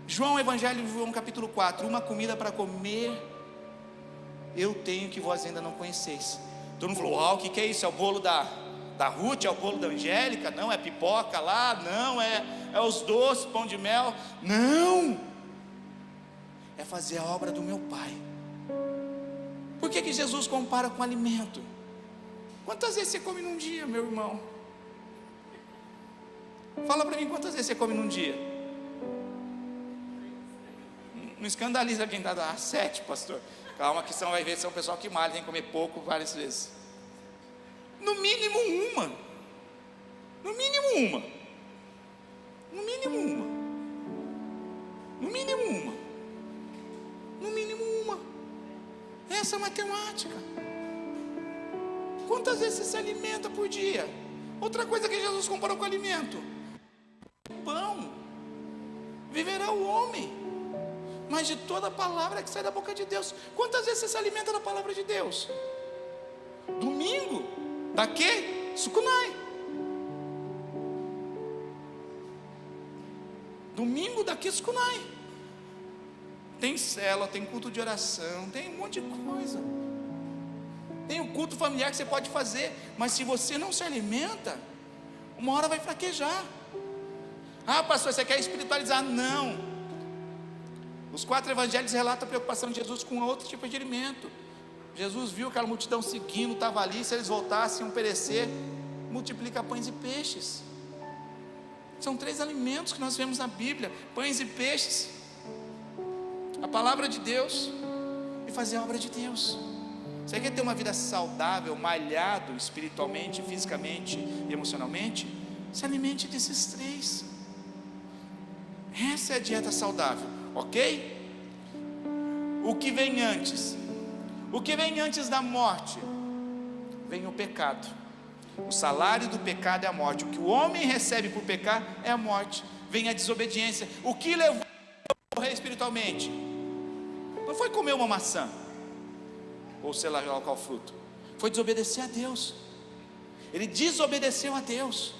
João, Evangelho de João capítulo 4, uma comida para comer eu tenho que vós ainda não conheceis. Todo mundo falou, uau, o que é isso? É o bolo da Ruth, é o bolo da Angélica? Não, é pipoca lá? Não, é os doces, pão de mel? Não, é fazer a obra do meu Pai. Por que Jesus compara com alimento? Quantas vezes você come num dia, meu irmão? Fala para mim, quantas vezes você come num dia? Não escandaliza quem está 7, pastor. Calma que você vai ver se é um pessoal que malha, tem que comer pouco várias vezes. No mínimo uma. No mínimo uma. No mínimo uma. No mínimo uma. No mínimo uma. Essa é a matemática. Quantas vezes você se alimenta por dia? Outra coisa que Jesus comparou com alimento: pão viverá o homem, mas de toda a palavra que sai da boca de Deus. Quantas vezes você se alimenta da palavra de Deus? Domingo, da quê? Sucunai. Domingo, da quê? Sucunai. Tem célula, tem culto de oração, tem um monte de coisa. Tem o culto familiar que você pode fazer, mas se você não se alimenta, uma hora vai fraquejar. Pastor, você quer espiritualizar? Não. Os 4 evangelhos relatam a preocupação de Jesus com outro tipo de alimento. Jesus viu aquela multidão seguindo, estava ali, se eles voltassem, iam perecer. Multiplica pães e peixes. São 3 alimentos que nós vemos na Bíblia: pães e peixes, a palavra de Deus e fazer a obra de Deus. Você quer ter uma vida saudável, malhado espiritualmente, fisicamente e emocionalmente? Se alimente desses 3. Essa é a dieta saudável, ok? O que vem antes? O que vem antes da morte? Vem o pecado. O salário do pecado é a morte. O que o homem recebe por pecar é a morte. Vem a desobediência. O que levou a morrer espiritualmente? Não foi comer uma maçã, ou sei lá qual fruto. Foi desobedecer a Deus. Ele desobedeceu a Deus.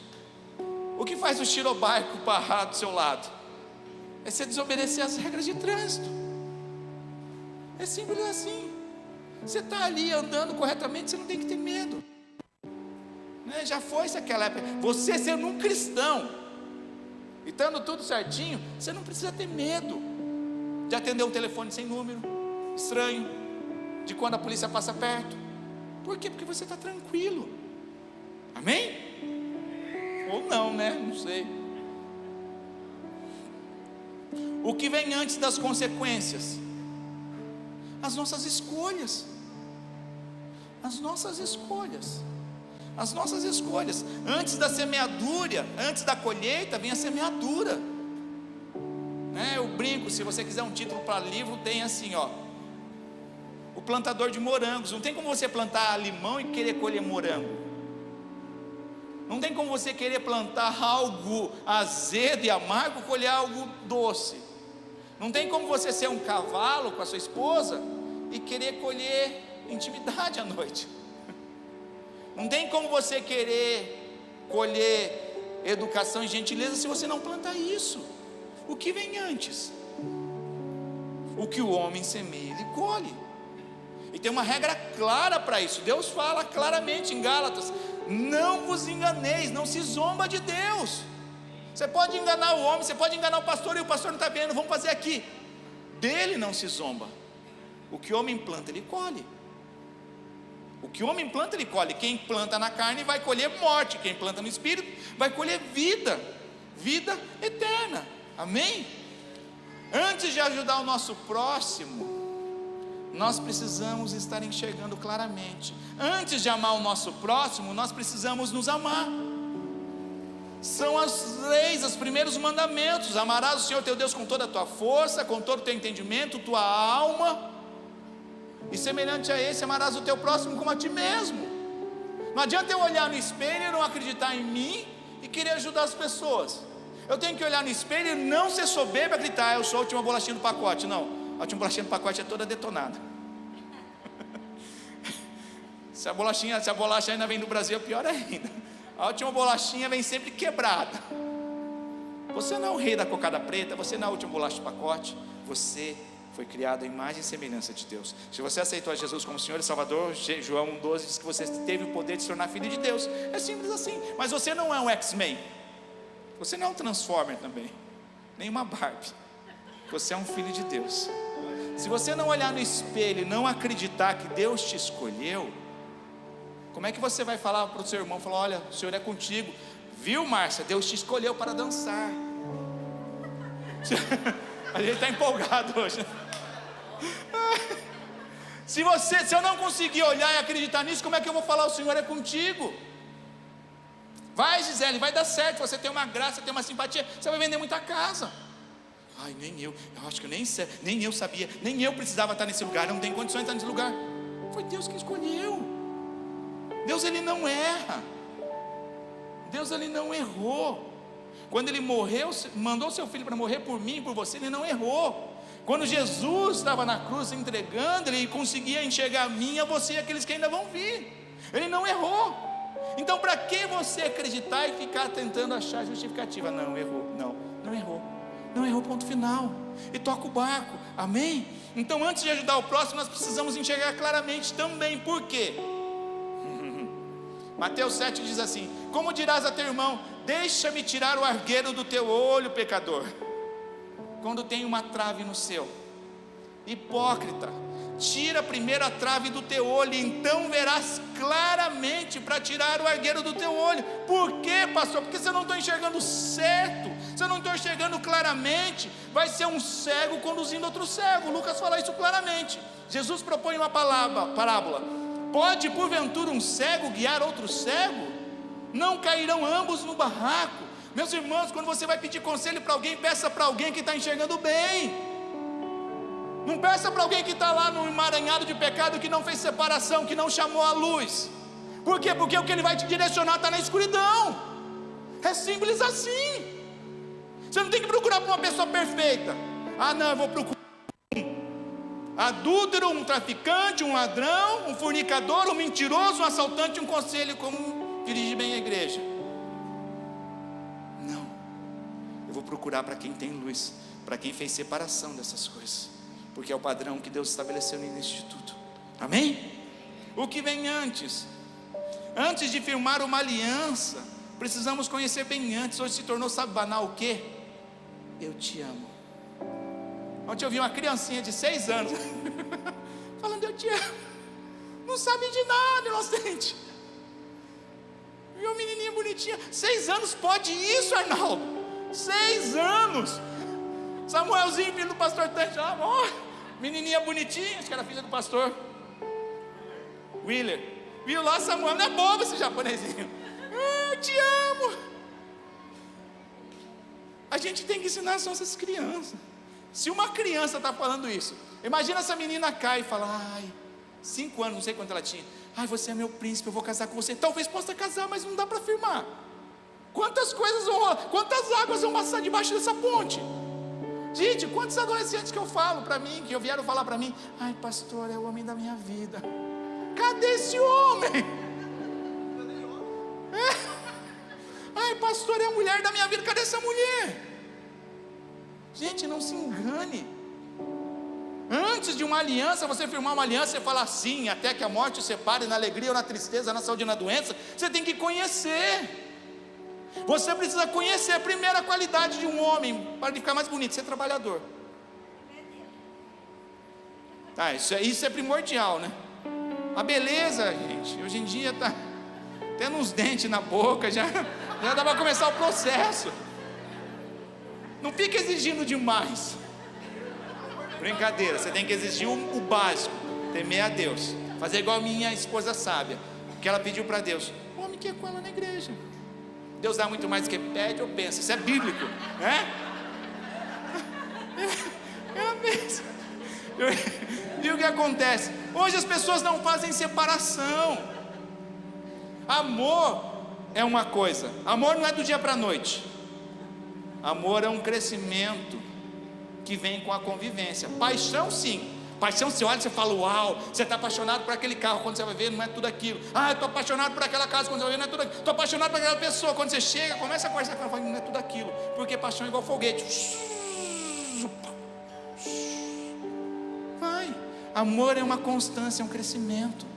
O que faz o tirobaico parar do seu lado? É você desobedecer as regras de trânsito. É simples assim. Você está ali andando corretamente, você não tem que ter medo, né? Já foi-se aquela época. Você sendo um cristão e estando tudo certinho, você não precisa ter medo de atender um telefone sem número estranho, de quando a polícia passa perto. Por quê? Porque você está tranquilo. Amém? Ou não, né? Não sei. O que vem antes das consequências? As nossas escolhas. As nossas escolhas. As nossas escolhas. Antes da semeadura, antes da colheita, vem a semeadura, né? Eu brinco, se você quiser um título para livro, tem assim, ó: o plantador de morangos. Não tem como você plantar limão e querer colher morango. Não tem como você querer plantar algo azedo e amargo, colher algo doce. Não tem como você ser um cavalo com a sua esposa e querer colher intimidade à noite. Não tem como você querer colher educação e gentileza se você não plantar isso. O que vem antes? O que o homem semeia, ele colhe. E tem uma regra clara para isso. Deus fala claramente em Gálatas: não vos enganeis, não se zomba de Deus. Você pode enganar o homem, você pode enganar o pastor, e o pastor não está vendo, vamos fazer aqui. Dele não se zomba. O que o homem planta, ele colhe. O que o homem planta, ele colhe. Quem planta na carne vai colher morte, quem planta no espírito vai colher vida. vida eterna. Amém? Antes de ajudar o nosso próximo, nós precisamos estar enxergando claramente. Antes de amar o nosso próximo, nós precisamos nos amar. São as leis, os primeiros mandamentos: amarás o Senhor teu Deus com toda a tua força, com todo o teu entendimento, tua alma, e semelhante a esse, amarás o teu próximo como a ti mesmo. Não adianta eu olhar no espelho e não acreditar em mim e querer ajudar as pessoas. Eu tenho que olhar no espelho e não ser soberbo a gritar: eu sou a última bolachinha do pacote. Não, a última bolachinha do pacote é toda detonada. Se a bolacha ainda vem do Brasil, é pior ainda. A última bolachinha vem sempre quebrada. Você não é o rei da cocada preta, você não é a última bolacha do pacote. Você foi criado à imagem e semelhança de Deus. Se você aceitou a Jesus como Senhor e Salvador, João 1,12 diz que você teve o poder de se tornar filho de Deus. É simples assim. Mas você não é um X-Men, você não é um Transformer também, nem uma Barbie. Você é um filho de Deus. Se você não olhar no espelho e não acreditar que Deus te escolheu, como é que você vai falar para o seu irmão, falar: olha, o Senhor é contigo, viu, Márcia, Deus te escolheu para dançar. A gente está empolgado hoje. Se eu não conseguir olhar e acreditar nisso, como é que eu vou falar: o Senhor é contigo? Vai, Gisele, vai dar certo, você tem uma graça, tem uma simpatia, você vai vender muita casa. Ai, eu acho que nem eu sabia, nem eu precisava estar nesse lugar, eu não tenho condições de estar nesse lugar. Foi Deus que escolheu. Deus, ele não erra. Deus, ele não errou. Quando ele morreu, mandou seu filho para morrer por mim e por você, ele não errou. Quando Jesus estava na cruz entregando, ele conseguia enxergar a mim, a você e aqueles que ainda vão vir. Ele não errou. Então, para que você acreditar e ficar tentando achar justificativa? Não errou, não errou, ponto final. E toca o barco, amém? Então, antes de ajudar o próximo, nós precisamos enxergar claramente também. Por quê? Mateus 7 diz assim: como dirás a teu irmão, deixa-me tirar o argueiro do teu olho, pecador, quando tem uma trave no seu? Hipócrita, tira primeiro a trave do teu olho, então verás claramente para tirar o argueiro do teu olho. Por quê, pastor? Porque você não está enxergando certo, você não está enxergando claramente. Vai ser um cego conduzindo outro cego. Lucas fala isso claramente. Jesus propõe uma parábola: pode porventura um cego guiar outro cego? Não cairão ambos no barraco? Meus irmãos, quando você vai pedir conselho para alguém, peça para alguém que está enxergando bem. Não peça para alguém que está lá no emaranhado de pecado, que não fez separação, que não chamou a luz. Por quê? Porque o que ele vai te direcionar está na escuridão. É simples assim. Você não tem que procurar por uma pessoa perfeita. Ah, não, eu vou procurar um adúltero, um traficante, um ladrão, um fornicador, um mentiroso, um assaltante, um conselho como dirigir bem a igreja. Não, eu vou procurar para quem tem luz, para quem fez separação dessas coisas, porque é o padrão que Deus estabeleceu no início de tudo. Amém? O que vem antes? Antes de firmar uma aliança, precisamos conhecer bem antes. Hoje se tornou, sabe, banal o quê? Eu te amo. Ontem eu vi uma criancinha de 6 anos falando: eu te amo. Não sabe de nada, inocente. E uma menininha bonitinha, 6 anos, pode isso, Arnaldo? 6 anos. Samuelzinho, filho do pastor Tante, menininha bonitinha, acho que era filha do pastor Willer. Viu lá Samuel? Não é bobo esse japonesinho. Eu te amo. A gente tem que ensinar as nossas crianças. Se uma criança está falando isso, imagina essa menina cai e fala: ai, 5 anos, não sei quanto ela tinha. Ai, você é meu príncipe, eu vou casar com você. Talvez possa casar, mas não dá para afirmar. Quantas coisas vão rolar? Quantas águas vão passar debaixo dessa ponte? Gente, quantos adolescentes que eu falo para mim, que vieram falar para mim: ai, pastor, é o homem da minha vida. Cadê esse homem? Ai, pastor, é a mulher da minha vida. Cadê essa mulher? Gente, não se engane. Antes de uma aliança, você firmar uma aliança e falar sim, até que a morte o separe, na alegria ou na tristeza, na saúde ou na doença, você tem que conhecer. Você precisa conhecer a primeira qualidade de um homem, para ele ficar mais bonito: ser trabalhador. Tá, isso é primordial, né? A beleza, gente, hoje em dia está tendo uns dentes na boca, já dá para começar o processo. Não fica exigindo demais. Brincadeira, você tem que exigir o básico: temer a Deus, fazer igual a minha esposa sábia, que ela pediu para Deus: o homem que é com ela na igreja. Deus dá muito mais do que pede ou pensa. Isso é bíblico, né? Ela pensa. E o que acontece? Hoje as pessoas não fazem separação. Amor é uma coisa, amor não é do dia para a noite. Amor é um crescimento que vem com a convivência. Paixão, sim. Paixão, você olha e você fala: uau, você está apaixonado por aquele carro. Quando você vai ver, não é tudo aquilo. Ah, eu estou apaixonado por aquela casa. Quando você vai ver, não é tudo aquilo. Estou apaixonado por aquela pessoa. Quando você chega, começa a conversar com ela, fala: não é tudo aquilo. Porque paixão é igual foguete. Vai. Amor é uma constância, é um crescimento.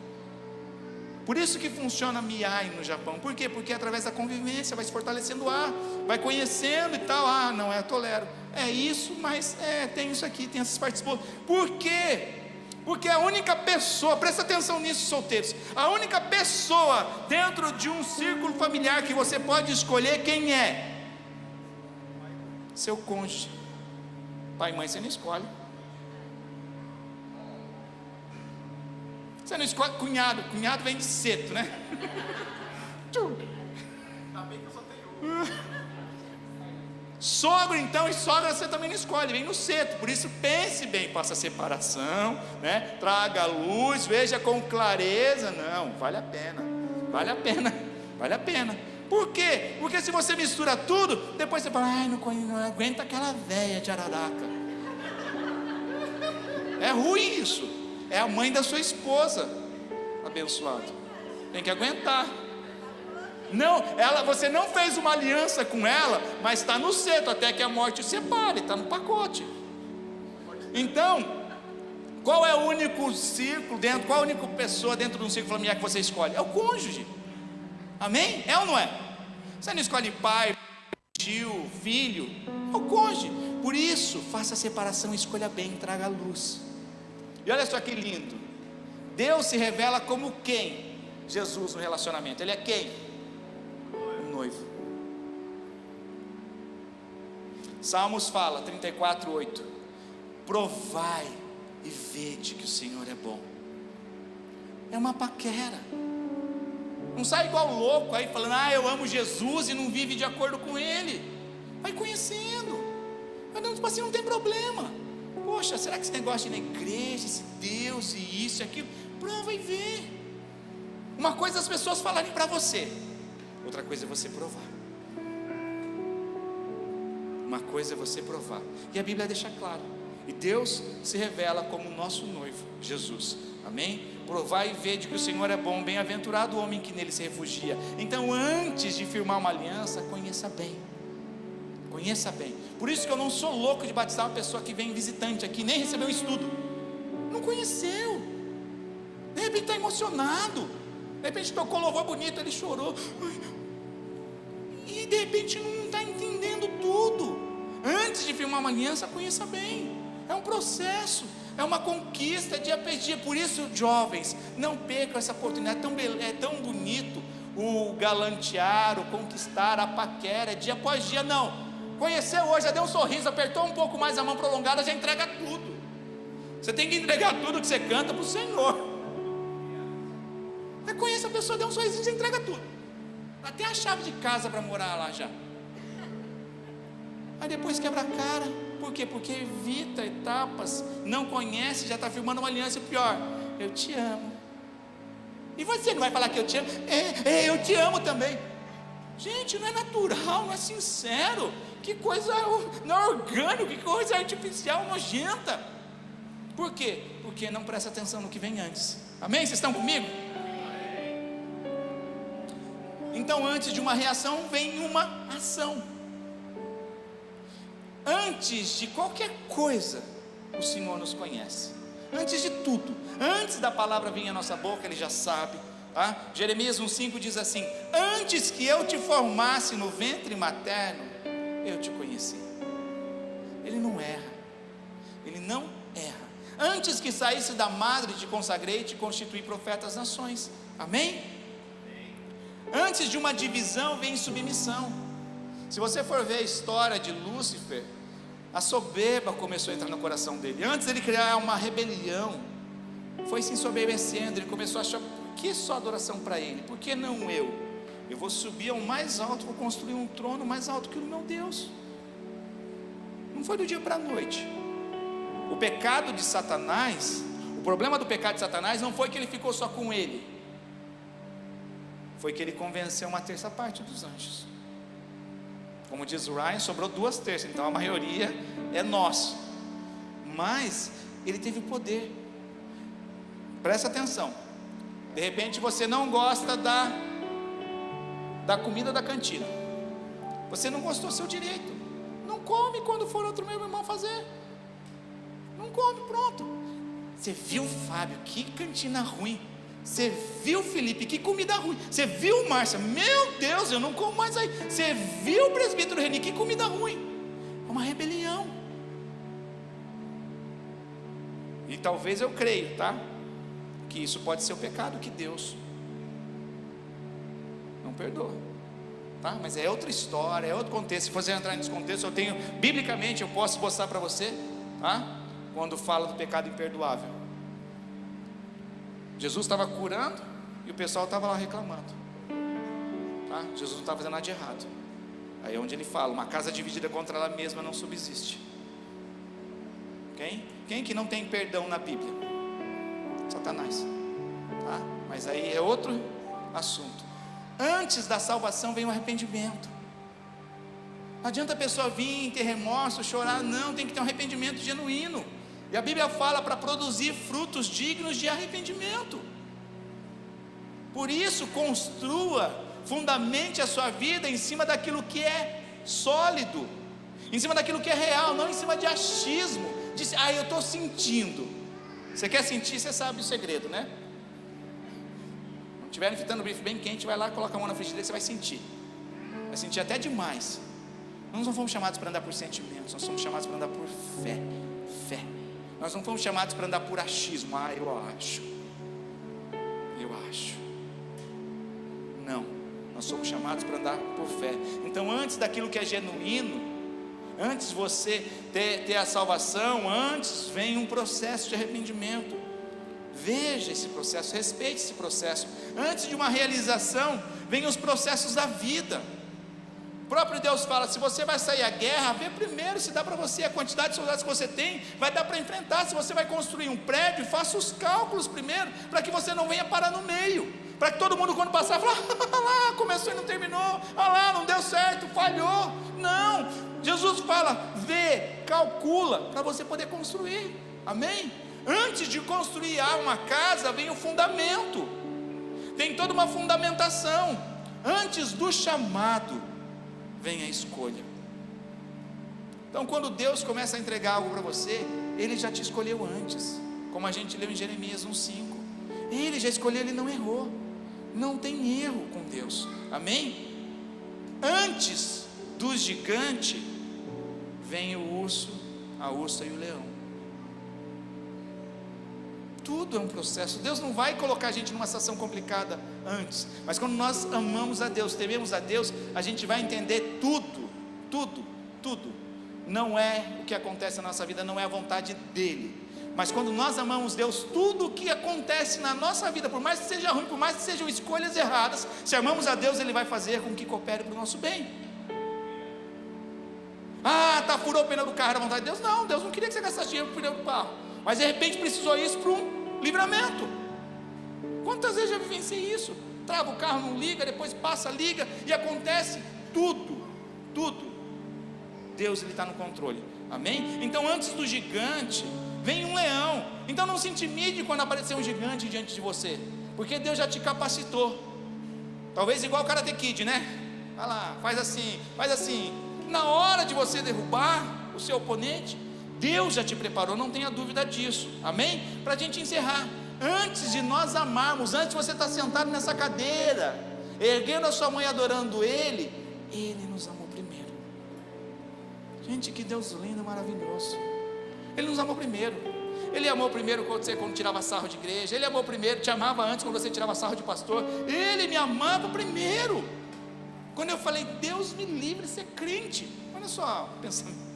Por isso que funciona Miai no Japão. Por quê? Porque através da convivência vai se fortalecendo o ar, vai conhecendo e tal. Ah, não, eu tolero. É isso, mas tem isso aqui, tem essas partes boas. Por quê? Porque a única pessoa, presta atenção nisso, solteiros, a única pessoa dentro de um círculo familiar que você pode escolher quem é? Seu cônjuge. Pai e mãe você não escolhe. Você não escolhe cunhado. Cunhado vem de ceto, né? Ainda bem que eu só tenho. Sogro então, e sogra você também não escolhe, vem no ceto. Por isso pense bem, faça a separação, né? Traga a luz, veja com clareza. Não, vale a pena. Vale a pena. Vale a pena. Por quê? Porque se você mistura tudo, depois você fala: ai, não aguenta aquela véia de Araraca. É ruim isso. É a mãe da sua esposa, abençoado. Tem que aguentar. Não, você não fez uma aliança com ela, mas está no ceto até que a morte o separe, está no pacote. Então, qual é o único círculo dentro, qual a única pessoa dentro de um círculo familiar que você escolhe? É o cônjuge. Amém? É ou não é? Você não escolhe pai, tio, filho, é o cônjuge. Por isso, faça a separação, escolha bem, traga a luz. E olha só que lindo. Deus se revela como quem? Jesus no relacionamento. Ele é quem? O noivo. Salmos fala, 34:8: provai e vede que o Senhor é bom. É uma paquera. Não sai igual louco aí falando: ah, eu amo Jesus, e não vive de acordo com Ele. Vai conhecendo. Vai dando, tipo assim, não tem problema. Poxa, será que esse negócio de ir na igreja, esse Deus e isso e aquilo? Prova e vê. Uma coisa é as pessoas falarem para você, outra coisa é você provar. Uma coisa é você provar. E a Bíblia deixa claro. E Deus se revela como o nosso noivo, Jesus. Amém? Provai e vede que o Senhor é bom, bem-aventurado o homem que nele se refugia. Então, antes de firmar uma aliança, conheça bem. Conheça bem. Por isso que eu não sou louco de batizar uma pessoa que vem visitante aqui, nem recebeu estudo. Não conheceu. De repente está emocionado. De repente tocou louvor bonito, ele chorou. E de repente não está entendendo tudo. Antes de firmar uma aliança, conheça bem. É um processo, é uma conquista dia após dia. Por isso, jovens, não percam essa oportunidade. É tão bonito o galantear, o conquistar, a paquera, dia após dia. Não. Conheceu hoje, já deu um sorriso, apertou um pouco mais a mão prolongada, já entrega tudo. Você tem que entregar tudo que você canta para o Senhor. Você conhece a pessoa, deu um sorrisinho, você entrega tudo. Até a chave de casa para morar lá já. Aí depois quebra a cara. Por quê? Porque evita etapas, não conhece, já está firmando uma aliança. E pior: eu te amo. E você não vai falar que eu te amo? Eu te amo também. Gente, não é natural, não é sincero. Que coisa não é orgânico, que coisa artificial, nojenta. Por quê? Porque não presta atenção no que vem antes. Amém? Vocês estão comigo? Então, antes de uma reação, vem uma ação. Antes de qualquer coisa, o Senhor nos conhece. Antes de tudo, antes da palavra vir à nossa boca, Ele já sabe. Tá? Jeremias 1,5 diz assim: antes que eu te formasse no ventre materno, eu te conheci. Ele não erra. Ele não erra. Antes que saísse da madre, te consagrei e te constituí profeta às nações. Amém? Antes de uma divisão, vem submissão. Se você for ver a história de Lúcifer, A soberba começou a entrar no coração dele. Antes ele criar uma rebelião, foi se ensoberbecendo. Ele começou a achar: por que só adoração para ele? Por que não eu? Eu vou subir ao mais alto, vou construir um trono mais alto que o meu Deus. Não foi do dia para a noite. O pecado de Satanás, o problema do pecado de Satanás não foi que ele ficou só com ele, foi que ele convenceu uma terça parte dos anjos. Como diz o Ryan, sobrou 2/3, então a maioria é nosso. Mas ele teve poder. Presta atenção. De repente você não gosta da comida da cantina. Você não gostou, seu direito. Não come quando for outro meu irmão fazer. Não come, pronto. Você viu, Fábio, que cantina ruim. Você viu, Felipe, que comida ruim. Você viu, Márcia, meu Deus, eu não como mais aí. Você viu, presbítero Reni, que comida ruim. É uma rebelião. E talvez eu creio, tá? Que isso pode ser o pecado que Deus não perdoa, tá? Mas é outra história, é outro contexto. Se você entrar nesse contexto, eu tenho, biblicamente, eu posso mostrar para você, tá? Quando fala do pecado imperdoável. Jesus estava curando e o pessoal estava lá reclamando, tá? Jesus não estava fazendo nada de errado. Aí é onde ele fala: uma casa dividida contra ela mesma não subsiste. Quem que não tem perdão na Bíblia? Satanás, tá? Mas aí é outro assunto. Antes da salvação vem o arrependimento. Não adianta a pessoa vir, ter remorso, chorar. Não, tem que ter um arrependimento genuíno. E a Bíblia fala para produzir frutos dignos de arrependimento. Por isso, construa, fundamente a sua vida em cima daquilo que é sólido, em cima daquilo que é real, não em cima de achismo. Diz: eu estou sentindo. Você quer sentir, você sabe o segredo, né? Quando estiver fritando o bife bem quente, vai lá, coloca a mão na frigideira, você vai sentir. Vai sentir até demais. Nós não fomos chamados para andar por sentimentos, nós somos chamados para andar por fé. Fé. Nós não fomos chamados para andar por achismo. Eu acho. Não, nós somos chamados para andar por fé. Então, antes daquilo que é genuíno, antes você ter a salvação, antes vem um processo de arrependimento. Veja esse processo, respeite esse processo. Antes de uma realização, vem os processos da vida. O próprio Deus fala: se você vai sair à guerra, vê primeiro se dá para você, a quantidade de soldados que você tem, vai dar para enfrentar. Se você vai construir um prédio, faça os cálculos primeiro, para que você não venha parar no meio, para que todo mundo quando passar, fale: lá, começou e não terminou, lá, não deu certo, falhou. Não, Jesus fala: vê, calcula, para você poder construir, amém? Antes de construir uma casa, vem o fundamento, tem toda uma fundamentação. Antes do chamado, vem a escolha. Então, quando Deus começa a entregar algo para você, Ele já te escolheu antes, como a gente leu em Jeremias 1:5. Ele já escolheu, Ele não errou. Não tem erro com Deus, amém? Antes do gigante, vem o urso, a ursa e o leão. Tudo é um processo. Deus não vai colocar a gente numa situação complicada antes, mas quando nós amamos a Deus, tememos a Deus, a gente vai entender tudo. Não é o que acontece na nossa vida, não é a vontade dEle. Mas quando nós amamos Deus, tudo o que acontece na nossa vida, por mais que seja ruim, por mais que sejam escolhas erradas, se amamos a Deus, Ele vai fazer com que coopere para o nosso bem. Furou o pneu do carro, era vontade de Deus? Não, Deus não queria que você gastasse dinheiro para o pneu do carro, mas de repente precisou isso para um livramento. Quantas vezes já vivenciei isso? Trava o carro, não liga, depois passa, liga, e acontece tudo. Deus, Ele está no controle, amém? Então, antes do gigante, vem um leão. Então não se intimide quando aparecer um gigante diante de você, porque Deus já te capacitou. Talvez igual o Karate Kid, né? Vai lá, faz assim. Na hora de você derrubar o seu oponente, Deus já te preparou, não tenha dúvida disso, amém? Para a gente encerrar, antes de nós amarmos, antes de você estar sentado nessa cadeira, erguendo a sua mão e adorando Ele nos amou primeiro. Gente, que Deus lindo, maravilhoso. Ele nos amou primeiro. Ele amou primeiro quando tirava sarro de igreja. Ele amou primeiro, te amava antes quando você tirava sarro de pastor. Ele me amava primeiro. Quando eu falei: Deus me livre de ser crente, olha só, pensamento.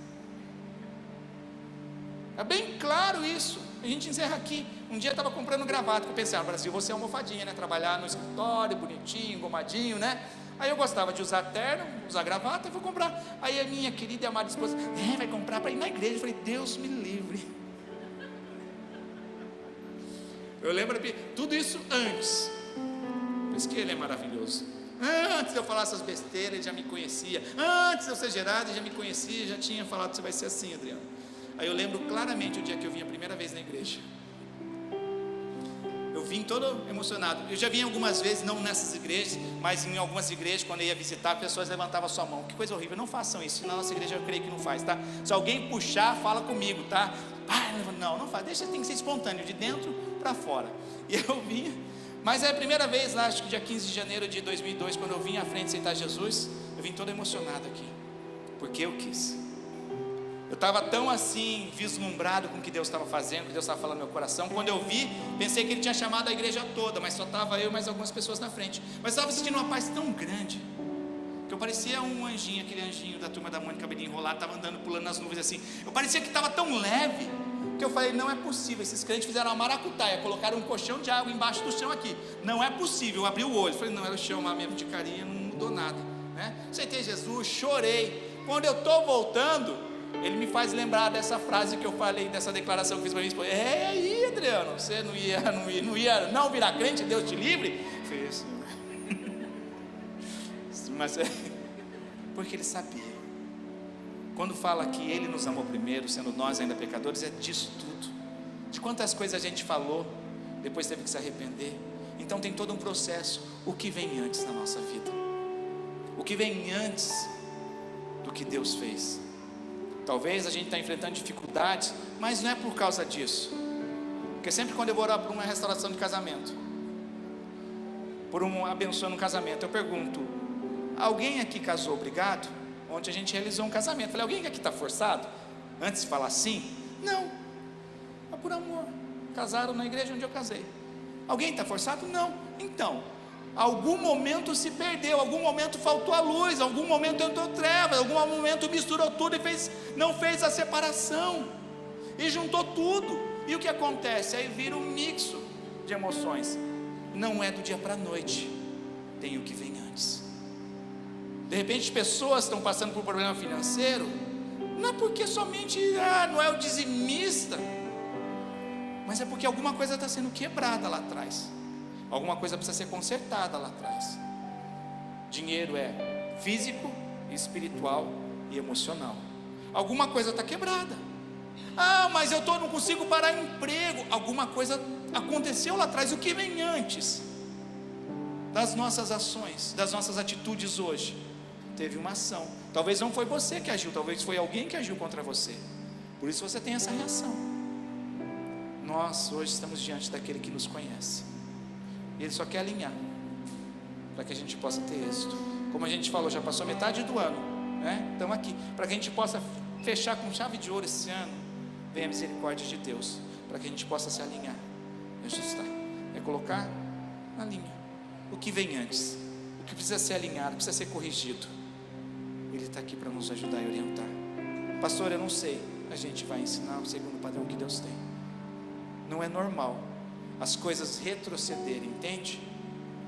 É bem claro isso. A gente encerra aqui. Um dia eu estava comprando gravata, que eu pensei, no Brasil você é almofadinha, né? Trabalhar no escritório, bonitinho, engomadinho, né? Aí eu gostava de usar terno, usar gravata, eu vou comprar. Aí a minha querida e amada esposa, vai comprar para ir na igreja. Eu falei, Deus me livre. Eu lembro de tudo isso antes. Por isso que ele é maravilhoso. Antes de eu falar essas besteiras, ele já me conhecia. Antes de eu ser gerado, ele já me conhecia, já tinha falado, você vai ser assim, Adriano. Aí eu lembro claramente o dia que eu vim a primeira vez na igreja. Eu vim todo emocionado. Eu já vim algumas vezes, não nessas igrejas, mas em algumas igrejas, quando eu ia visitar, pessoas levantavam a sua mão. Que coisa horrível, não façam isso. Na nossa igreja eu creio que não faz, tá? Se alguém puxar, fala comigo, tá? Não faz, deixa, tem que ser espontâneo, de dentro para fora. E eu vinha, mas é a primeira vez lá, acho que dia 15 de janeiro de 2002, quando eu vim à frente aceitar Jesus, eu vim todo emocionado aqui, porque eu quis. Eu estava tão assim, vislumbrado com o que Deus estava fazendo, o que Deus estava falando no meu coração. Quando eu vi, pensei que Ele tinha chamado a igreja toda, mas só estava eu e mais algumas pessoas na frente. Mas estava sentindo uma paz tão grande, que eu parecia um anjinho, aquele anjinho da turma da Mônica, cabelinho enrolado, estava andando, pulando nas nuvens assim. Eu parecia que estava tão leve, que eu falei, não é possível. Esses crentes fizeram uma maracutaia, colocaram um colchão de água embaixo do chão aqui. Não é possível. Eu abri o olho, falei, não, era o chão lá mesmo de carinha, não mudou nada, né? Aceitei Jesus, chorei. Quando eu estou voltando, Ele me faz lembrar dessa frase que eu falei, dessa declaração que fiz para minha esposa. Aí, Adriano, você não ia virar crente, Deus te livre? Eu falei, Senhor. Mas porque Ele sabia. Quando fala que Ele nos amou primeiro, sendo nós ainda pecadores, é disso tudo. De quantas coisas a gente falou, depois teve que se arrepender. Então tem todo um processo. O que vem antes na nossa vida? O que vem antes do que Deus fez? Talvez a gente está enfrentando dificuldades, mas não é por causa disso. Porque sempre quando eu vou orar por uma restauração de casamento, por abençoando um casamento, eu pergunto, alguém aqui casou obrigado? Ontem a gente realizou um casamento. Falei, alguém aqui está forçado? Antes de falar sim, não, é por amor. Casaram na igreja onde eu casei. Alguém está forçado? Não. Então, algum momento se perdeu, algum momento faltou a luz, algum momento entrou trevas, algum momento misturou tudo e não fez a separação, e juntou tudo. E o que acontece? Aí vira um mixo de emoções. Não é do dia para a noite, tem o que vem antes. De repente pessoas estão passando por problema financeiro, não é porque somente não é o dizimista, mas é porque alguma coisa está sendo quebrada lá atrás. Alguma coisa precisa ser consertada lá atrás. Dinheiro é físico, espiritual e emocional. Alguma coisa está quebrada. Mas eu não consigo parar emprego. Alguma coisa aconteceu lá atrás. O que vem antes das nossas ações, das nossas atitudes hoje? Teve uma ação. Talvez não foi você que agiu, talvez foi alguém que agiu contra você. Por isso você tem essa reação. Nós hoje estamos diante daquele que nos conhece. Ele só quer alinhar, para que a gente possa ter êxito. Como a gente falou, já passou metade do ano, né? Estamos aqui, para que a gente possa fechar com chave de ouro esse ano. Venha a misericórdia de Deus, para que a gente possa se alinhar, ajustar, colocar na linha. O que vem antes, o que precisa ser alinhado, precisa ser corrigido. Ele está aqui para nos ajudar e orientar. Pastor, eu não sei. A gente vai ensinar segundo o padrão que Deus tem. Não é normal as coisas retrocederem, entende?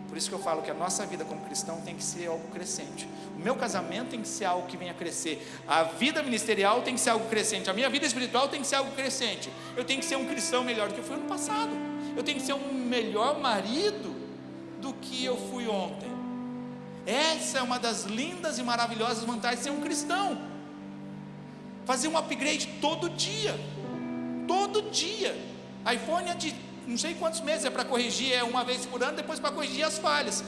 Por isso que eu falo que a nossa vida como cristão tem que ser algo crescente. O meu casamento tem que ser algo que venha a crescer. A vida ministerial tem que ser algo crescente. A minha vida espiritual tem que ser algo crescente. Eu tenho que ser um cristão melhor do que eu fui ano passado. Eu tenho que ser um melhor marido do que eu fui ontem. Essa é uma das lindas e maravilhosas vantagens de ser um cristão. Fazer um upgrade todo dia. Todo dia. iPhone é de não sei quantos meses, é para corrigir, uma vez por ano, depois para corrigir as falhas.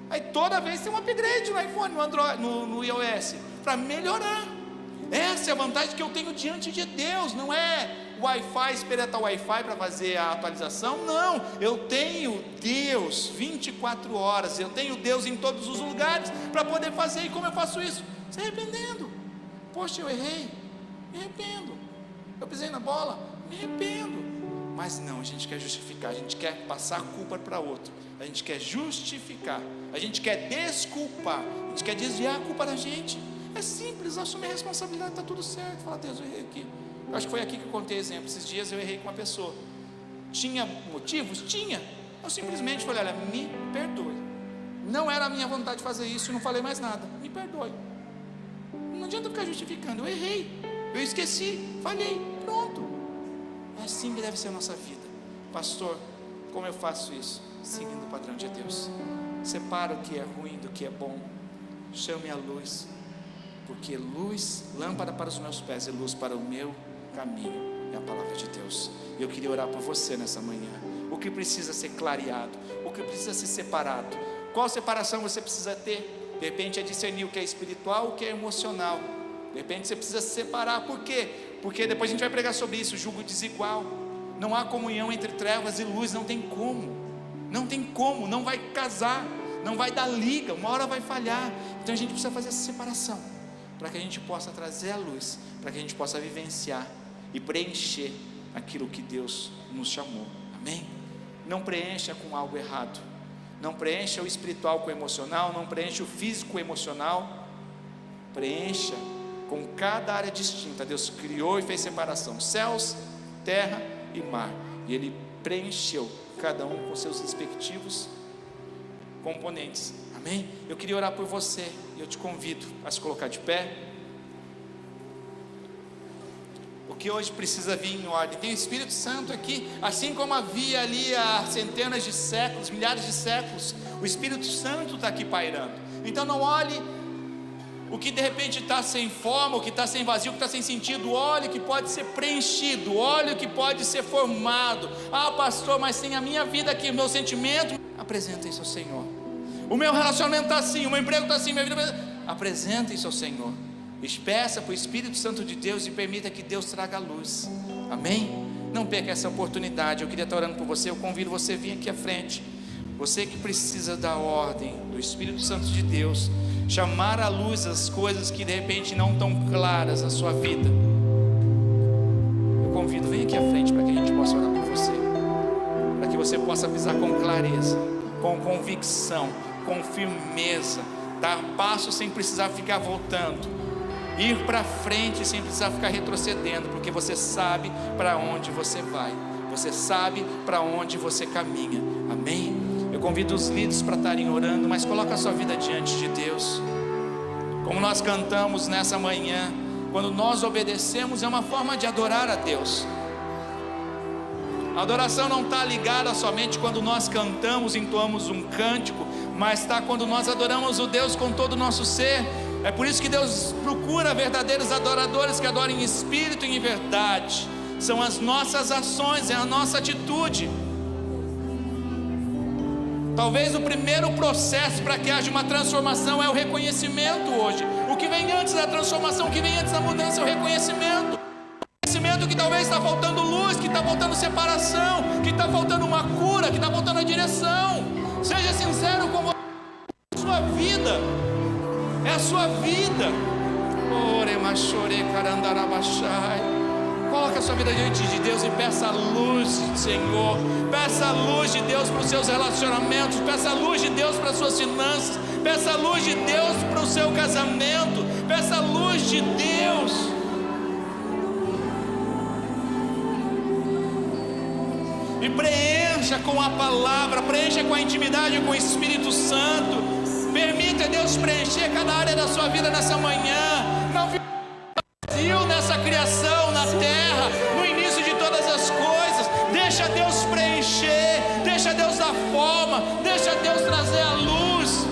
Aí toda vez tem um upgrade no iPhone, no Android, no iOS, para melhorar. Essa é a vantagem que eu tenho diante de Deus. Não é Wi-Fi, esperar o Wi-Fi para fazer a atualização. Não, eu tenho Deus 24 horas. Eu tenho Deus em todos os lugares para poder fazer. E como eu faço isso? Se arrependendo. Poxa, eu errei, me arrependo. Eu pisei na bola, me arrependo. Mas não, a gente quer justificar, a gente quer passar a culpa para outro, a gente quer justificar, a gente quer desculpar, a gente quer desviar a culpa da gente. É simples, assumir a responsabilidade, está tudo certo. Fala, Deus, eu errei aqui, Eu acho que foi aqui que eu contei exemplo. Esses dias eu errei com uma pessoa. Tinha motivos? Tinha. Eu simplesmente falei: olha, me perdoe. Não era a minha vontade de fazer isso, e não falei mais nada. Me perdoe. Não adianta ficar justificando. Eu errei, eu esqueci, falhei, pronto. É assim que deve ser a nossa vida. Pastor, como eu faço isso? Seguindo o padrão de Deus. Separa o que é ruim do que é bom. Chame a luz, porque luz, lâmpada para os meus pés e luz para o meu caminho é a palavra de Deus. Eu queria orar por você nessa manhã. O que precisa ser clareado, o que precisa ser separado. Qual separação você precisa ter? De repente é discernir o que é espiritual, o que é emocional. De repente você precisa se separar. Por quê? Porque depois a gente vai pregar sobre isso, julgo desigual. Não há comunhão entre trevas e luz, não tem como. Não tem como, não vai casar, não vai dar liga, uma hora vai falhar. Então a gente precisa fazer essa separação, para que a gente possa trazer a luz, para que a gente possa vivenciar e preencher aquilo que Deus nos chamou. Amém? Não preencha com algo errado. Não preencha o espiritual com o emocional, não preencha o físico com o emocional. Preencha com cada área distinta. Deus criou e fez separação: céus, terra e mar. E Ele preencheu cada um com seus respectivos componentes. Amém? Eu queria orar por você e eu te convido a se colocar de pé. O que hoje precisa vir em ordem. Tem o Espírito Santo aqui, assim como havia ali há centenas de séculos, milhares de séculos. O Espírito Santo está aqui pairando. Então não olhe o que de repente está sem forma, o que está sem vazio, o que está sem sentido. Olhe o que pode ser preenchido, olhe o que pode ser formado. Ah, pastor, mas tem a minha vida aqui, o meu sentimento. Apresenta isso ao Senhor. O meu relacionamento está assim, o meu emprego está assim, minha vida. Apresenta isso ao Senhor. Peça para o Espírito Santo de Deus e permita que Deus traga a luz. Amém? Não perca essa oportunidade. Eu queria estar orando por você. Eu convido você a vir aqui à frente. Você que precisa da ordem do Espírito Santo de Deus, chamar à luz as coisas que de repente não estão claras na sua vida. Eu convido, vem aqui à frente para que a gente possa orar por você, para que você possa pisar com clareza, com convicção, com firmeza, dar passo sem precisar ficar voltando, ir para frente sem precisar ficar retrocedendo, porque você sabe para onde você vai, você sabe para onde você caminha. Amém? Eu convido os líderes para estarem orando, mas coloca a sua vida diante de Deus. Como nós cantamos nessa manhã, quando nós obedecemos é uma forma de adorar a Deus. A adoração não está ligada somente quando nós cantamos, entoamos um cântico, mas está quando nós adoramos o Deus com todo o nosso ser. É por isso que Deus procura verdadeiros adoradores que adorem em espírito e em verdade. São as nossas ações, é a nossa atitude. Talvez o primeiro processo para que haja uma transformação é o reconhecimento hoje. O que vem antes da transformação, o que vem antes da mudança é o reconhecimento. Reconhecimento que talvez está faltando luz, que está faltando separação, que está faltando uma cura, que está faltando a direção. Seja sincero com você. É a sua vida. É a sua vida. Coloque a sua vida diante de Deus e peça a luz, Senhor. Peça a luz de Deus para os seus relacionamentos. Peça a luz de Deus para as suas finanças. Peça a luz de Deus para o seu casamento. Peça a luz de Deus. E preencha com a palavra, preencha com a intimidade com o Espírito Santo. Permita Deus preencher cada área da sua vida nessa manhã. Não fique vazio nessa criação, na terra, no início de todas as coisas. Deixa Deus preencher, deixa Deus dar forma, deixa Deus trazer a luz.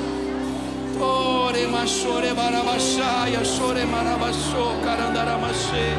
Ore machore barabachai, chore marabacho, carandaramache.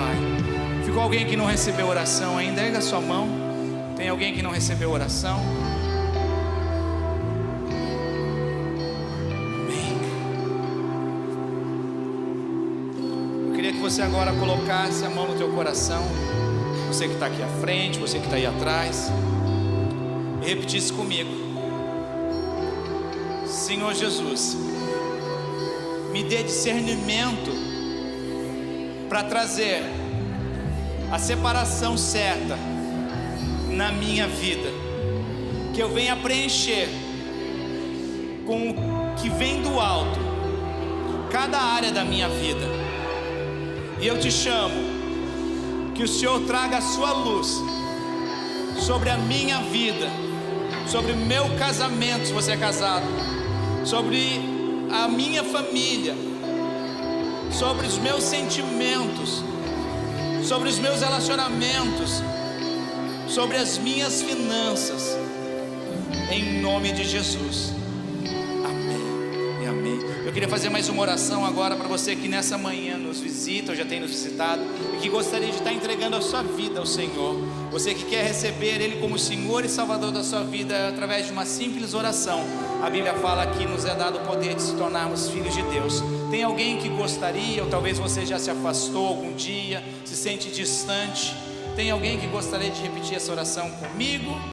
Pai. Ficou alguém que não recebeu oração ainda? Erga a sua mão. Tem alguém que não recebeu oração? Amém. Eu queria que você agora colocasse a mão no teu coração. Você que está aqui à frente, você que está aí atrás, e repetisse comigo: Senhor Jesus, me dê discernimento para trazer a separação certa na minha vida, que eu venha preencher com o que vem do alto cada área da minha vida. E eu te chamo que o Senhor traga a sua luz sobre a minha vida, sobre o meu casamento, se você é casado, sobre a minha família, sobre os meus sentimentos, sobre os meus relacionamentos, sobre as minhas finanças, em nome de Jesus. Amém e amém. Eu queria fazer mais uma oração agora para você que nessa manhã nos visita ou já tem nos visitado e que gostaria de estar entregando a sua vida ao Senhor. Você que quer receber Ele como Senhor e Salvador da sua vida através de uma simples oração. A Bíblia fala que nos é dado o poder de se tornarmos filhos de Deus. Tem alguém que gostaria, ou talvez você já se afastou algum dia, se sente distante? Tem alguém que gostaria de repetir essa oração comigo?